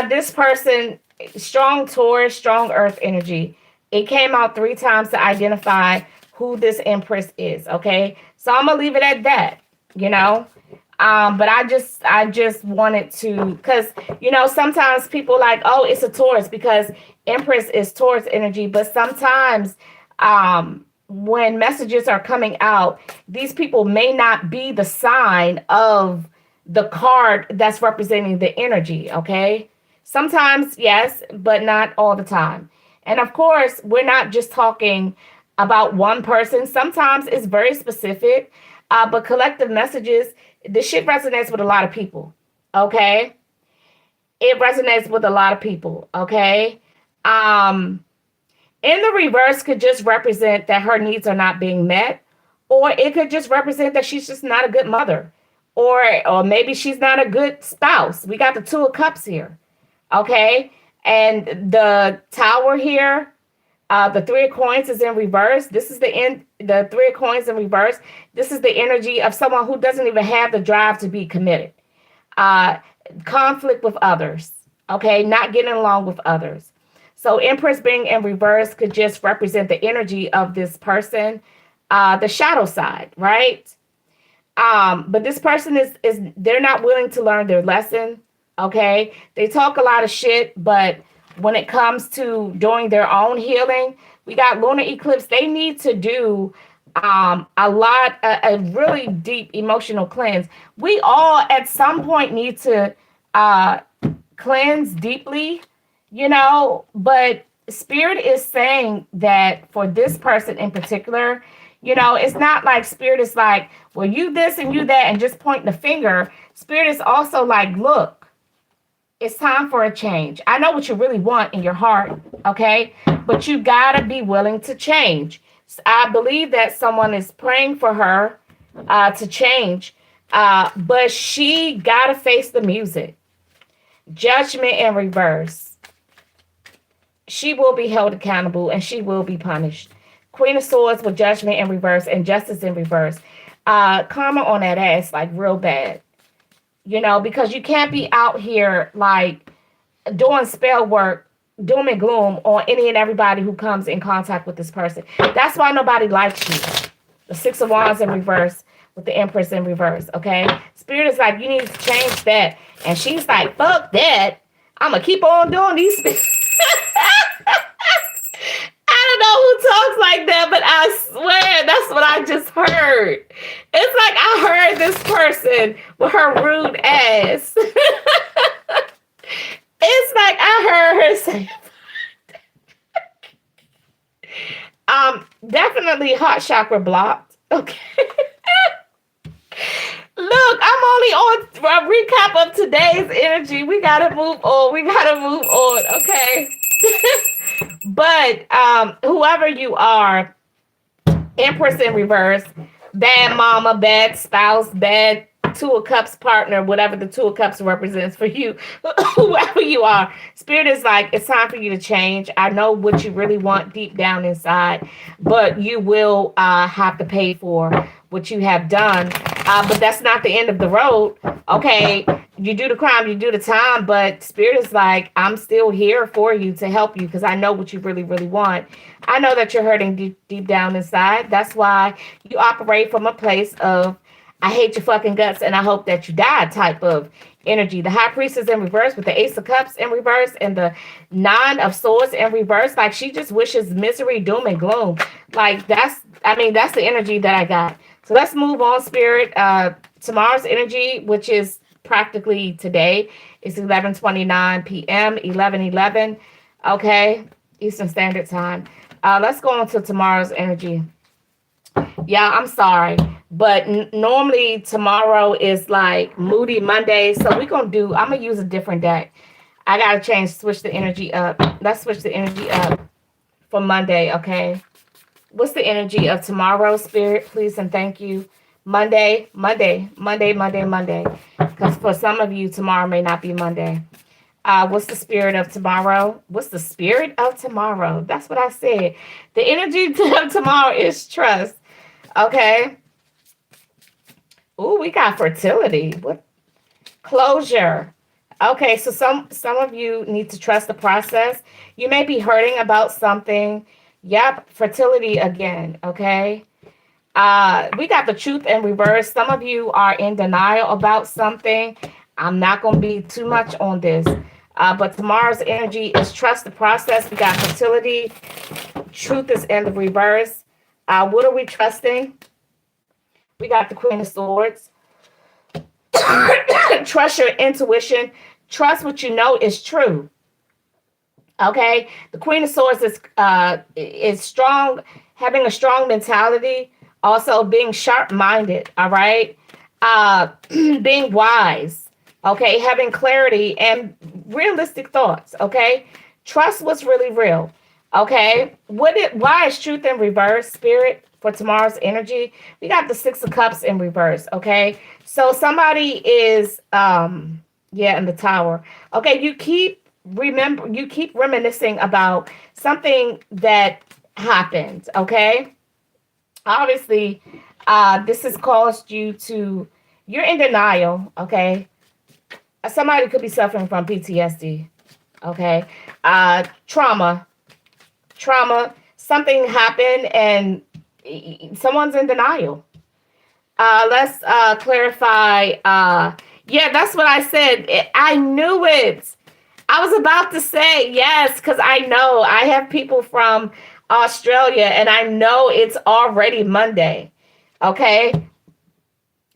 This person, strong Taurus, strong earth energy. It came out 3 times to identify who this Empress is. Okay. So I'm gonna leave it at that, you know. But I just wanted to, because sometimes people like, oh, it's a Taurus because Empress is Taurus energy, but sometimes when messages are coming out, these people may not be the sign of the card that's representing the energy, okay? Sometimes, yes, but not all the time. And of course, we're not just talking about one person. Sometimes it's very specific, but collective messages, this shit resonates with a lot of people, okay? It resonates with a lot of people, okay? In the reverse could just represent that her needs are not being met, or it could just represent that she's just not a good mother, or maybe she's not a good spouse. We got the 2 of Cups here, okay? And the Tower here, the 3 of Coins is in reverse. This is the 3 of Coins in reverse. This is the energy of someone who doesn't even have the drive to be committed. Conflict with others, okay? Not getting along with others. So Empress being in reverse could just represent the energy of this person, the shadow side, right? But this person is they're not willing to learn their lesson, okay? They talk a lot of shit, but when it comes to doing their own healing, we got lunar eclipse. They need to do a really deep emotional cleanse. We all at some point need to cleanse deeply, but Spirit is saying that for this person in particular, it's not like Spirit is like, well, you this and you that, and just pointing the finger. Spirit is also like, look, it's time for a change. I know what you really want in your heart, okay? But you gotta be willing to change. I believe that someone is praying for her to change, but she got to face the music. Judgment in reverse. She will be held accountable and she will be punished. Queen of Swords with judgment in reverse and justice in reverse. Karma on that ass, like real bad. Because you can't be out here like doing spell work, doom and gloom on any and everybody who comes in contact with this person. That's why nobody likes you. The Six of Wands in reverse with the Empress in reverse, okay? Spirit is like, you need to change that. And she's like, fuck that. I'm going to keep on doing these things. I don't know who talks like that, but I swear that's what I just heard. It's like I heard this person with her rude ass. It's like I heard her say, definitely heart chakra blocked. Okay. Look, I'm only on a recap of today's energy. We gotta move on. Okay. But whoever you are, Empress in reverse, bad mama, bad spouse, bad Two of Cups partner, whatever the Two of Cups represents for you, whoever you are, Spirit is like, it's time for you to change. I know what you really want deep down inside, but you will have to pay for what you have done. But that's not the end of the road. Okay, you do the crime, you do the time, but Spirit is like, I'm still here for you to help you because I know what you really, really want. I know that you're hurting deep down inside. That's why you operate from a place of, I hate your fucking guts and I hope that you die type of energy. The High Priestess in reverse with the Ace of Cups in reverse and the Nine of Swords in reverse. Like she just wishes misery, doom, and gloom. Like that's the energy that I got. So let's move on, Spirit. Tomorrow's energy, which is practically today, is 11:29 p.m., 11:11, okay, Eastern Standard Time. Let's go on to tomorrow's energy. Yeah, I'm sorry, but normally tomorrow is like Moody Monday, so I'm gonna use a different deck. I gotta switch the energy up. Let's switch the energy up for Monday, okay? What's the energy of tomorrow, Spirit, please and thank you? Monday. Because for some of you, tomorrow may not be Monday. What's the spirit of tomorrow? What's the spirit of tomorrow? That's what I said. The energy of tomorrow is trust. Okay. Ooh, we got fertility. What? Closure. Okay, so some of you need to trust the process. You may be hurting about something. Yep, fertility again. Okay. We got the truth in reverse. Some of you are in denial about something. I'm not going to be too much on this. But tomorrow's energy is trust the process. We got fertility. Truth is in the reverse. What are we trusting? We got the Queen of Swords. Trust your intuition. Trust what you know is true. Okay. The Queen of Swords is strong, having a strong mentality. Also being sharp-minded. All right. Being wise. Okay. Having clarity and realistic thoughts. Okay. Trust what's really real. Okay. Why is truth in reverse, Spirit, for tomorrow's energy? We got the Six of Cups in reverse. Okay. So somebody is, in the Tower. Okay. You keep reminiscing about something that happened. Okay. Obviously, this has caused you're in denial. Okay. Somebody could be suffering from PTSD. Okay. Trauma, something happened and someone's in denial. Let's clarify. That's what I said. I knew it. I was about to say yes, because I know I have people from Australia and I know it's already Monday. Okay.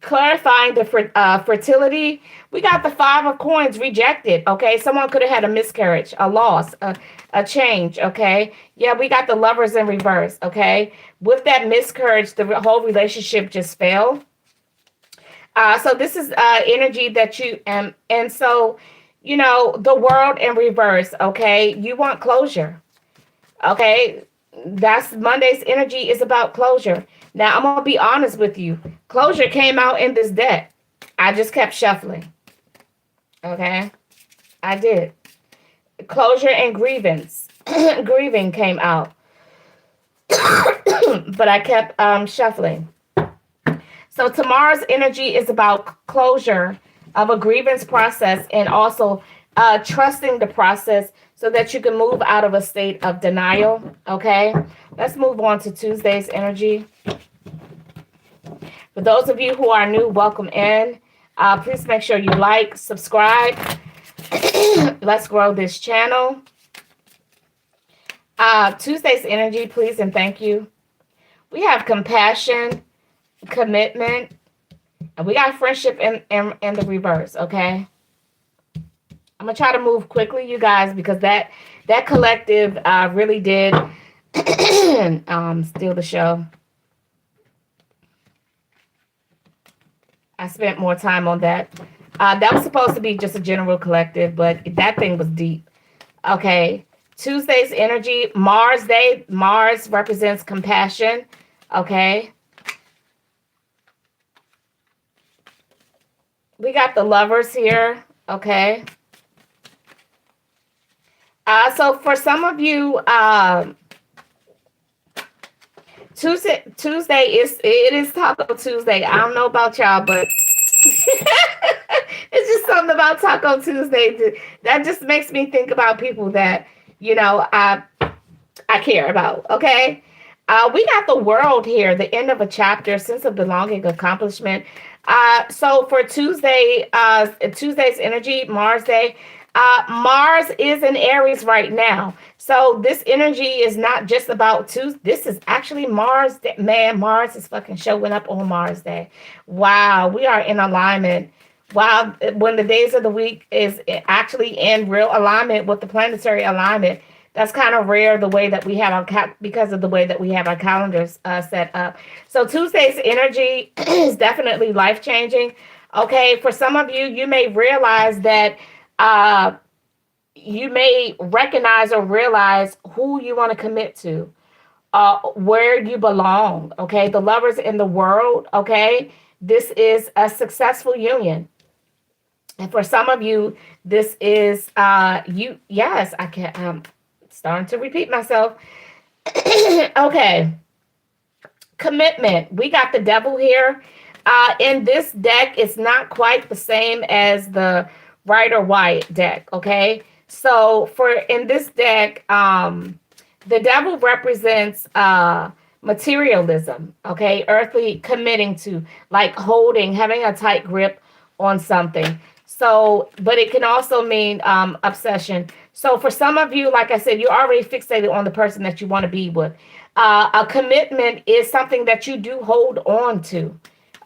Clarifying the fertility. We got the Five of Coins rejected. Okay. Someone could have had a miscarriage, a loss, a change. Okay. Yeah. We got the Lovers in reverse. Okay. With that miscarriage, the whole relationship just failed. So this is energy that you, and so, the world in reverse. Okay. You want closure. Okay. That's Monday's energy is about closure. Now I'm gonna be honest with you. Closure came out in this deck. I just kept shuffling. Okay, I did. Closure and grievance. Grieving came out, but I kept shuffling. So tomorrow's energy is about closure of a grievance process and also trusting the process so that you can move out of a state of denial. Okay, let's move on to Tuesday's energy. For those of you who are new, welcome in. Please make sure you like, subscribe. Let's grow this channel. Tuesday's energy, please and thank you. We have compassion, commitment, and we got friendship in the reverse, okay? I'm gonna try to move quickly, you guys, because that collective really did steal the show. I spent more time on that. That was supposed to be just a general collective, but that thing was deep. Okay. Tuesday's energy, Mars Day. Mars represents compassion. Okay. We got the lovers here. Okay. So for some of you, Tuesday is Taco Tuesday. I don't know about y'all, but it's just something about Taco Tuesday that just makes me think about people that I care about. Okay, we got the world here, the end of a chapter, sense of belonging, accomplishment. So for Tuesday, Tuesday's energy, Mars Day. Mars is in Aries right now. So this energy is not just about Tuesday. This is actually Mars Day. Man, Mars is fucking showing up on Mars Day. Wow, we are in alignment. Wow, when the days of the week is actually in real alignment with the planetary alignment. That's kind of rare the way that we have because of the way that we have our calendars set up. So Tuesday's energy is definitely life-changing. Okay, for some of you, you may realize that you may recognize or realize who you want to commit to, where you belong. Okay, the lovers in the world. Okay, this is a successful union, and for some of you, this is you. Yes, I can. Starting to repeat myself. Okay, commitment. We got the devil here. In this deck, it's not quite the same as the Rider White deck, okay? So for in this deck, the devil represents materialism, okay? Earthly, committing to, like holding, having a tight grip on something. So, but it can also mean obsession. So for some of you, like I said, you're already fixated on the person that you want to be with. A commitment is something that you do hold on to,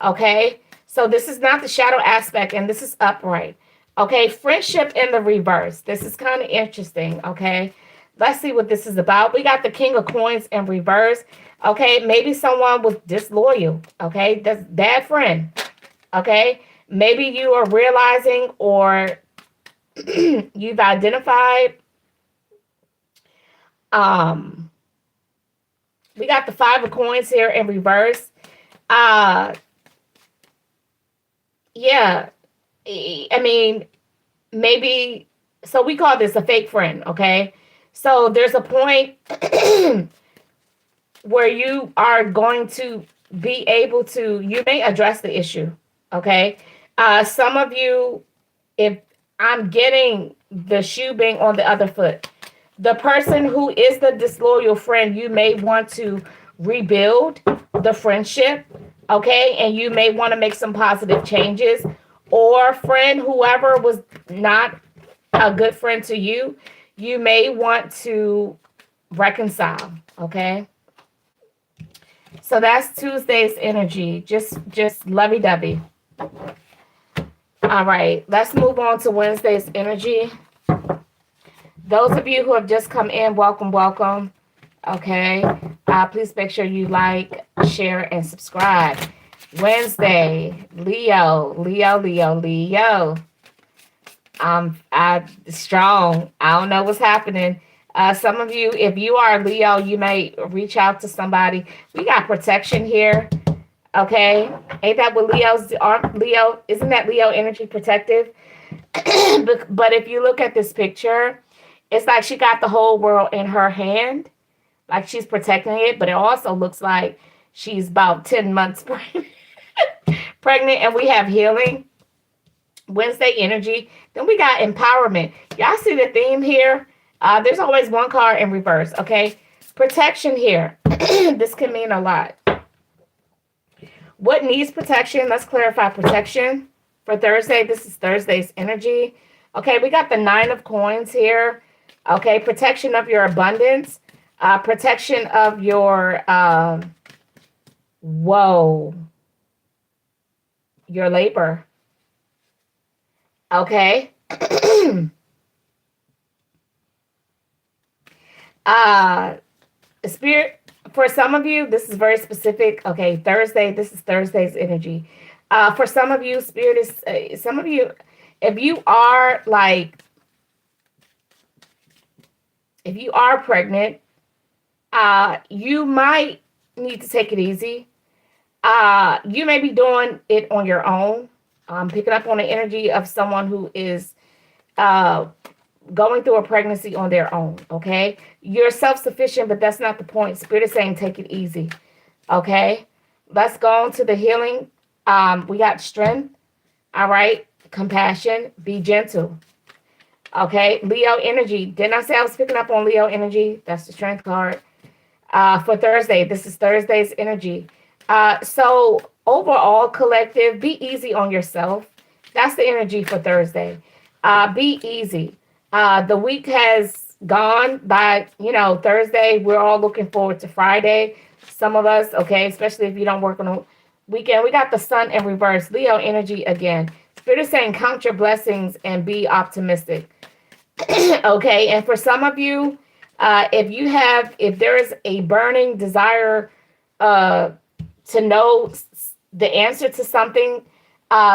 okay? So this is not the shadow aspect, and this is upright. Okay, friendship in the reverse. This is kind of interesting, okay? Let's see what this is about. We got the King of Coins in reverse. Okay, maybe someone was disloyal, okay? That's bad friend, okay? Maybe you are realizing or you've identified. We got the Five of Coins here in reverse. Yeah. I mean, maybe, so we call this a fake friend, okay? So there's a point where you are going to be able to, you may address the issue, okay? Some of you, if I'm getting the shoe being on the other foot, the person who is the disloyal friend, you may want to rebuild the friendship, okay? And you may want to make some positive changes. Or friend, whoever was not a good friend to you, you may want to reconcile, okay? So that's Tuesday's energy, just lovey-dovey. All right, let's move on to Wednesday's energy. Those of you who have just come in, welcome, welcome. Okay, please make sure you like, share, and subscribe. Wednesday, Leo. I'm strong. I don't know what's happening. Some of you, if you are Leo, you may reach out to somebody. We got protection here. Okay. Ain't that what Leo's aren't Leo? Isn't that Leo energy protective? But if you look at this picture, it's like she got the whole world in her hand. Like she's protecting it, but it also looks like she's about 10 months pregnant, and we have healing. Wednesday energy. Then we got empowerment. Y'all see the theme here? There's always one card in reverse, okay? Protection here. This can mean a lot. What needs protection? Let's clarify protection for Thursday. This is Thursday's energy. Okay, we got the 9 of coins here. Okay, protection of your abundance. Protection of your, your labor. Okay. Spirit, for some of you, this is very specific. Okay, Thursday, this is Thursday's energy. For some of you, Spirit is, some of you, if you are like, if you are pregnant, you might need to take it easy. You may be doing it on your own. Picking up on the energy of someone who is going through a pregnancy on their own, okay? You're self-sufficient, but that's not the point. Spirit is saying take it easy, okay? Let's go on to the healing. We got strength, all right? Compassion, be gentle, okay? Leo energy. Didn't I say I was picking up on Leo energy? That's the strength card. For Thursday, this is Thursday's energy. So overall, collective, be easy on yourself. That's the energy for Thursday. Be easy. The week has gone by, Thursday. We're all looking forward to Friday. Some of us, okay, especially if you don't work on a weekend. We got the sun in reverse. Leo energy again. Spirit is saying count your blessings and be optimistic. Okay, and for some of you, if there is a burning desire to know the answer to something,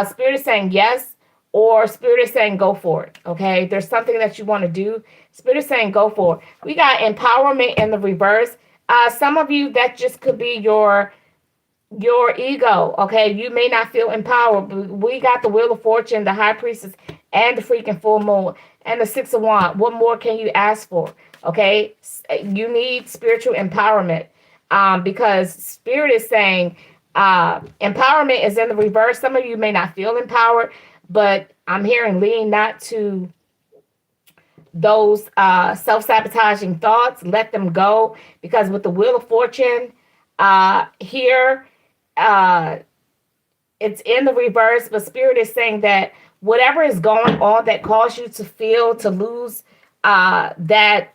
Spirit is saying yes, or Spirit is saying go for it. Okay, there's something that you want to do. Spirit is saying go for it. We got empowerment in the reverse. Some of you, that just could be your ego. Okay, you may not feel empowered, but we got the Wheel of Fortune, the High Priestess, and the freaking full moon, and the 6 of Wands. What more can you ask for? Okay, you need spiritual empowerment. Because Spirit is saying empowerment is in the reverse. Some of you may not feel empowered, but I'm hearing lean not to those self-sabotaging thoughts. Let them go, because with the Wheel of Fortune here, it's in the reverse, but Spirit is saying that whatever is going on that caused you to lose that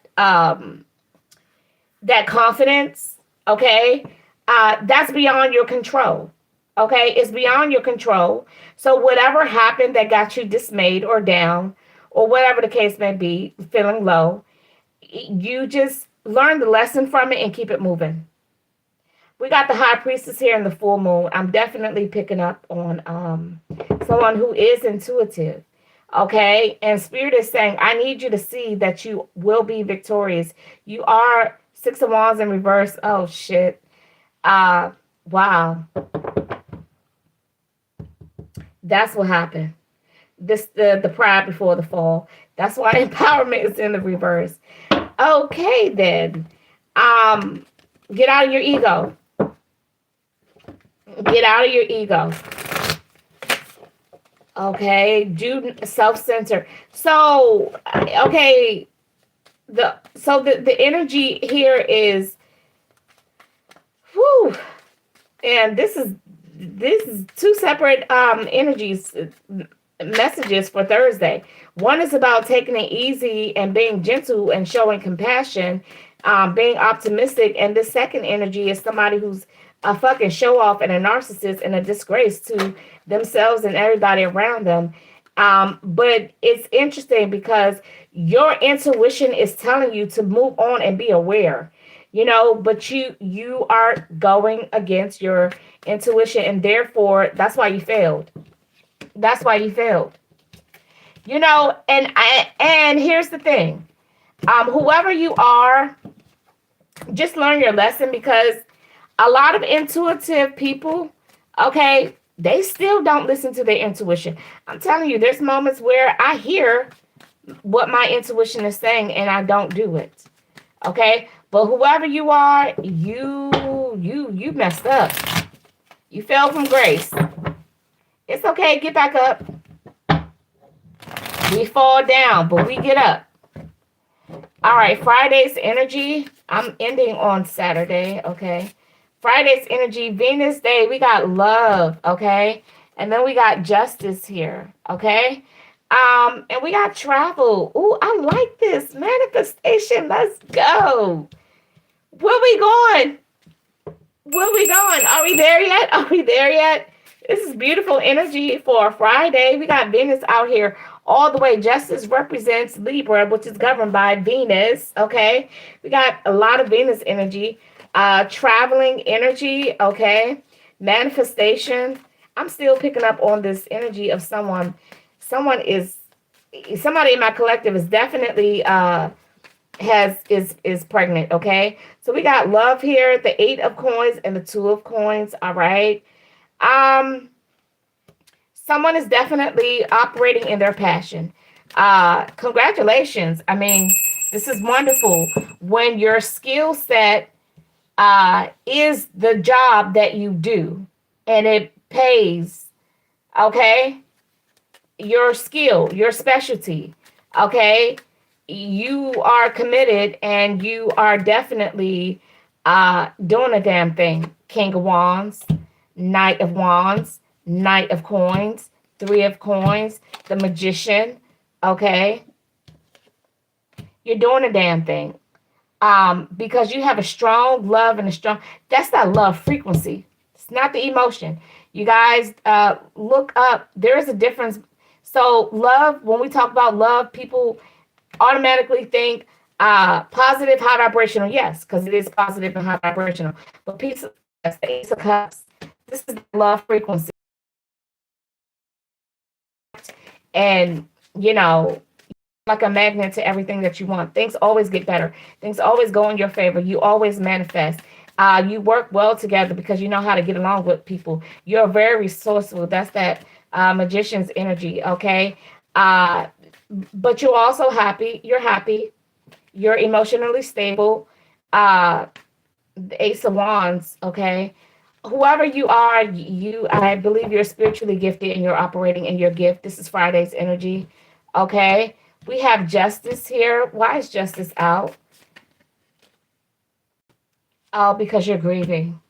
confidence, okay, that's beyond your control. Okay, it's beyond your control. So whatever happened that got you dismayed or down, or whatever the case may be, feeling low, you just learn the lesson from it and keep it moving. We got the High Priestess here in the full moon. I'm definitely picking up on someone who is intuitive. Okay, and Spirit is saying, I need you to see that you will be victorious. You are 6 of Wands in reverse. Oh shit. Wow. That's what happened. The pride before the fall. That's why empowerment is in the reverse. Okay, then. Get out of your ego. Get out of your ego. Okay, do self-censor. So, okay, the energy here is, whew, and this is two separate energies, messages for Thursday. One is about taking it easy and being gentle and showing compassion, being optimistic, and the second energy is somebody who's a fucking show off and a narcissist and a disgrace to themselves and everybody around them. But it's interesting because your intuition is telling you to move on and be aware, but you are going against your intuition, and therefore that's why you failed. That's why you failed. And here's the thing. Whoever you are, just learn your lesson, because a lot of intuitive people, okay, they still don't listen to their intuition. I'm telling you, there's moments where I hear what my intuition is saying and I don't do it. Okay? But whoever you are, you messed up. You fell from grace. It's okay, get back up. We fall down, but we get up. All right, Friday's energy. I'm ending on Saturday, okay? Friday's energy, Venus Day, we got love, okay? And then we got justice here, okay? And we got travel. Ooh, I like this. Manifestation. Let's go. Where we going? Where we going? Are we there yet? Are we there yet? This is beautiful energy for Friday. We got Venus out here all the way. Justice represents Libra, which is governed by Venus. Okay. We got a lot of Venus energy. Traveling energy. Okay. Manifestation. I'm still picking up on this energy of someone. Somebody in my collective is definitely is pregnant. Okay. So we got love here, the 8 of coins and the 2 of coins. All right. Um, Someone is definitely operating in their passion. Congratulations. I mean, this is wonderful when your skill set is the job that you do and it pays. Okay. Your skill, your specialty. Okay. You are committed and you are definitely doing a damn thing. King of Wands, Knight of Wands, Knight of Coins, 3 of Coins, the Magician. Okay. You're doing a damn thing. Because you have a strong love and a strong, that's that love frequency. It's not the emotion. You guys look up. There is a difference. So love, when we talk about love, people automatically think positive, high vibrational. Yes, because it is positive and high vibrational. But peace, yes, the Ace of Cups. This is love frequency, and you know, like a magnet to everything that you want. Things always get better. Things always go in your favor. You always manifest. You work well together because you know how to get along with people. You're very resourceful. That's that magician's energy. Okay. But you're also happy. You're happy. You're emotionally stable. Uh, the Ace of Wands. Okay. Whoever you are, I believe you're spiritually gifted and you're operating in your gift. This is Friday's energy. Okay. We have justice here. Why is justice out? Oh, because you're grieving.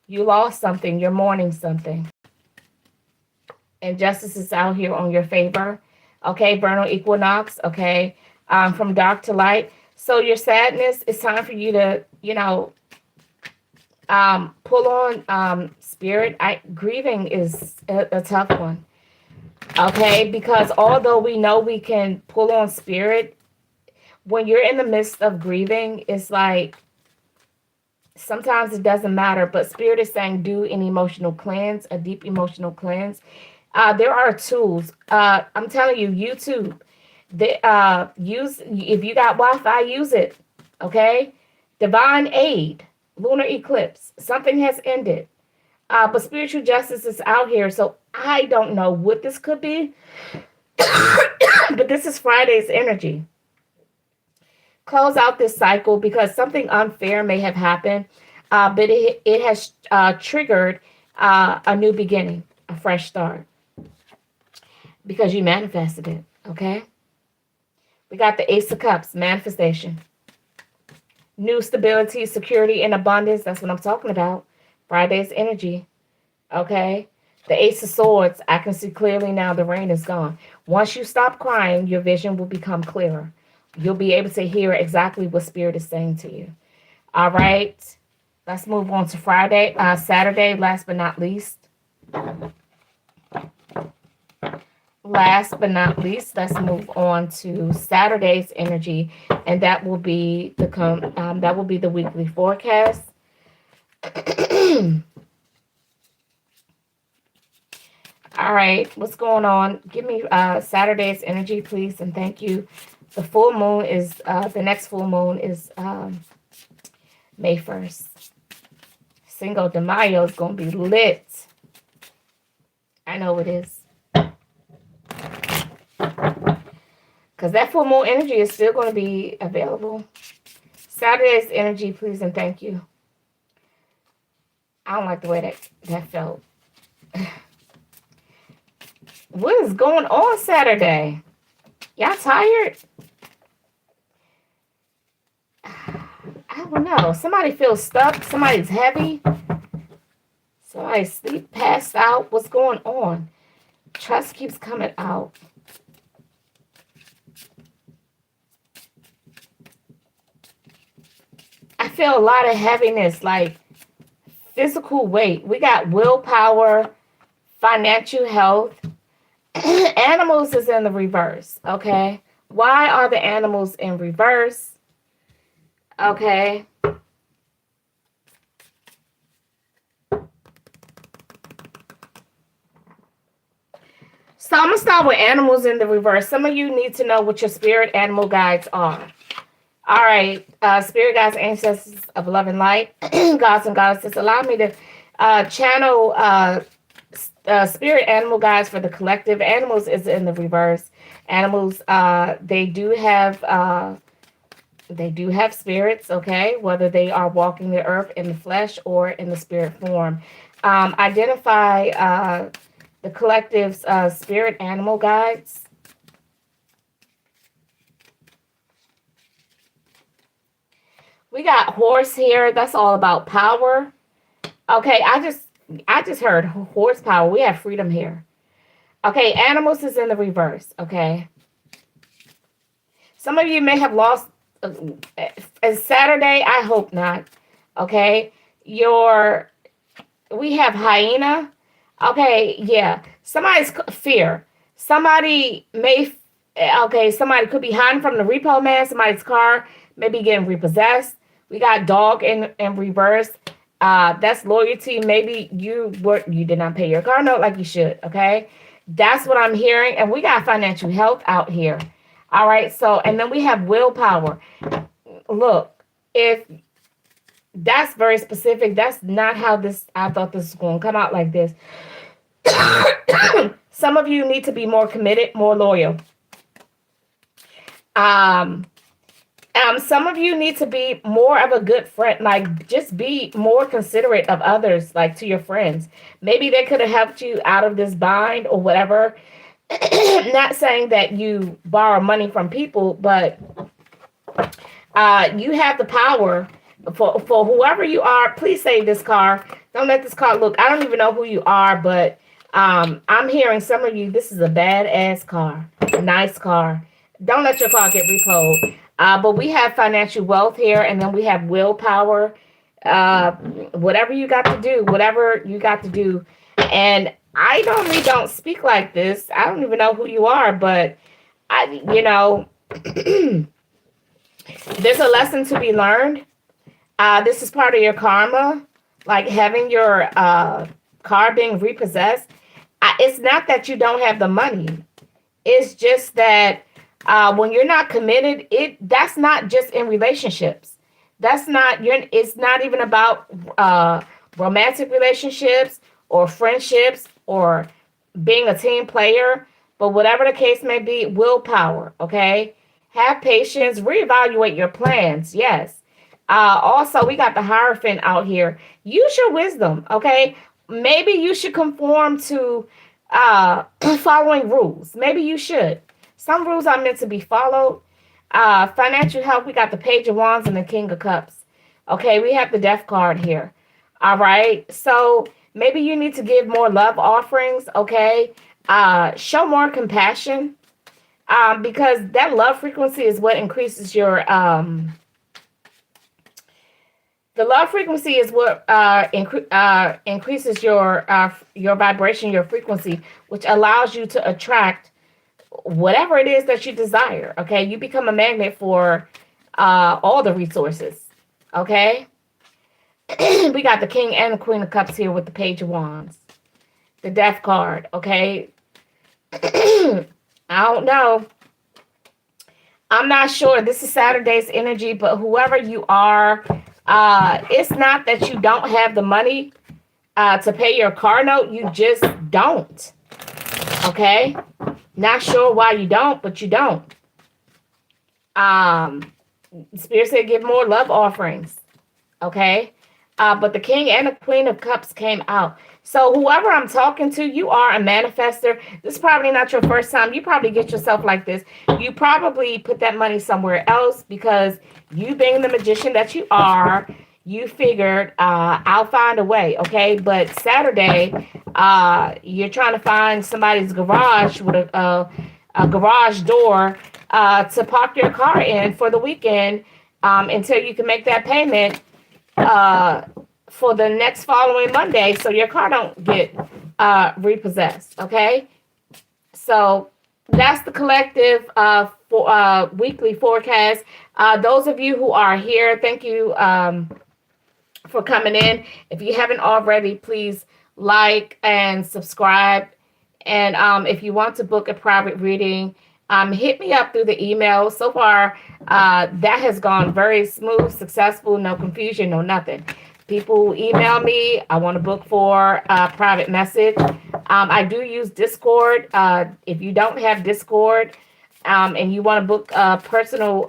You lost something. You're mourning something. And justice is out here on your favor. Okay, vernal equinox. Okay, from dark to light. So your sadness, it's time for you to, pull on spirit. Grieving is a tough one. Okay, because although we know we can pull on spirit, when you're in the midst of grieving, it's like sometimes it doesn't matter, but spirit is saying do an emotional cleanse, a deep emotional cleanse. There are tools. I'm telling you, YouTube. Use, if you got Wi-Fi, use it. Okay, divine aid, lunar eclipse. Something has ended. But spiritual justice is out here, so I don't know what this could be. But this is Friday's energy. Close out this cycle because something unfair may have happened, but it has triggered a new beginning, a fresh start, because you manifested it. Okay. We got the Ace of Cups, manifestation, new stability, security, and abundance. That's what I'm talking about. Friday's energy. Okay. The Ace of Swords. I can see clearly now. The rain is gone. Once you stop crying, your vision will become clearer. You'll be able to hear exactly what Spirit is saying to you. All right. Let's move on to Saturday, last but not least. Last but not least, let's move on to Saturday's energy, and that will be the weekly forecast. All right, what's going on? Give me Saturday's energy, please, and thank you The full moon is, the next full moon is May 1st. Cinco de Mayo is going to be lit. I know it is. Because that full moon energy is still going to be available. Saturday's energy, please and thank you. I don't like the way that felt. What is going on Saturday? Y'all tired? I don't know. Somebody feels stuck. Somebody's heavy. Somebody's sleep passed out. What's going on? Trust keeps coming out. I feel a lot of heaviness, like physical weight. We got willpower, financial health. Animals is in the reverse, okay? Why are the animals in reverse? Okay. So I'm going to start with animals in the reverse. Some of you need to know what your spirit animal guides are. All right. Spirit guides, ancestors of love and light, gods and goddesses, allow me to channel spirit animal guides for the collective. Animals is in the reverse. Animals, they do have spirits, okay, whether they are walking the earth in the flesh or in the spirit form. Identify the collective's spirit animal guides. We got horse here. That's all about power. Okay, I just heard horsepower. We have freedom here. Okay, animals is in the reverse, okay? Some of you may have lost Saturday. I hope not. Okay, we have hyena. Okay, yeah. Somebody's fear. Somebody could be hiding from the repo man. Somebody's car may be getting repossessed. We got dog in reverse. That's loyalty. Maybe you did not pay your car note like you should. Okay, that's what I'm hearing. And we got financial health out here. All right. So, and then we have willpower. Look, if that's very specific, that's not how I thought this was going to come out like this. Some of you need to be more committed, more loyal. Some of you need to be more of a good friend, like just be more considerate of others, like to your friends. Maybe they could have helped you out of this bind or whatever. Not saying that you borrow money from people, but you have the power for whoever you are. Please save this car. Don't let this car look. I don't even know who you are, but I'm hearing some of you. This is a badass car, a nice car. Don't let your car get repoed. But we have financial wealth here, and then we have willpower. Whatever you got to do. And I normally don't speak like this. I don't even know who you are, but there's a lesson to be learned. This is part of your karma, like having your car being repossessed. It's not that you don't have the money. It's just that when you're not committed, that's not just in relationships. It's not even about romantic relationships or friendships or being a team player. But whatever the case may be, willpower, okay? Have patience, reevaluate your plans, yes. Also, we got the Hierophant out here. Use your wisdom, okay? Maybe you should conform to following rules. Maybe you should. Some rules are meant to be followed. Financial health, we got the Page of Wands and the King of Cups. Okay, we have the Death card here. All right, so maybe you need to give more love offerings, okay? Show more compassion because that love frequency is what increases your... the love frequency is what increases your vibration, your frequency, which allows you to attract whatever it is that you desire. Okay, you become a magnet for all the resources. Okay, we got the King and the Queen of Cups here with the Page of Wands, the Death card. Okay, I don't know. I'm not sure. This is Saturday's energy, but whoever you are, it's not that you don't have the money to pay your car note. You just don't. Okay? Not sure why you don't, but you don't. Um, Spirit said give more love offerings. Okay? But the King and the Queen of Cups came out. So whoever I'm talking to, you are a manifester. This is probably not your first time. You probably get yourself like this. You probably put that money somewhere else because you being the magician that you are, you figured I'll find a way. Okay. But Saturday, you're trying to find somebody's garage with a garage door to park your car in for the weekend until you can make that payment uh, for the next following Monday, so your car don't get repossessed. Okay, so that's the collective for weekly forecast. Those of you who are here, thank you for coming in. If you haven't already, please like and subscribe. And if you want to book a private reading, hit me up through the email. So far, that has gone very smooth, successful, no confusion, no nothing. People email me. I want to book for a private message. I do use Discord. If you don't have Discord and you want to book a personal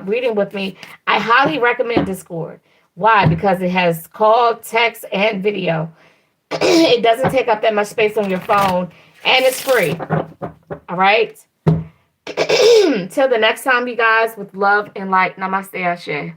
reading with me, I highly recommend Discord. Why? Because it has call, text, and video. It doesn't take up that much space on your phone, and it's free. All right. Till the next time, you guys, with love and light. Namaste, Ashe.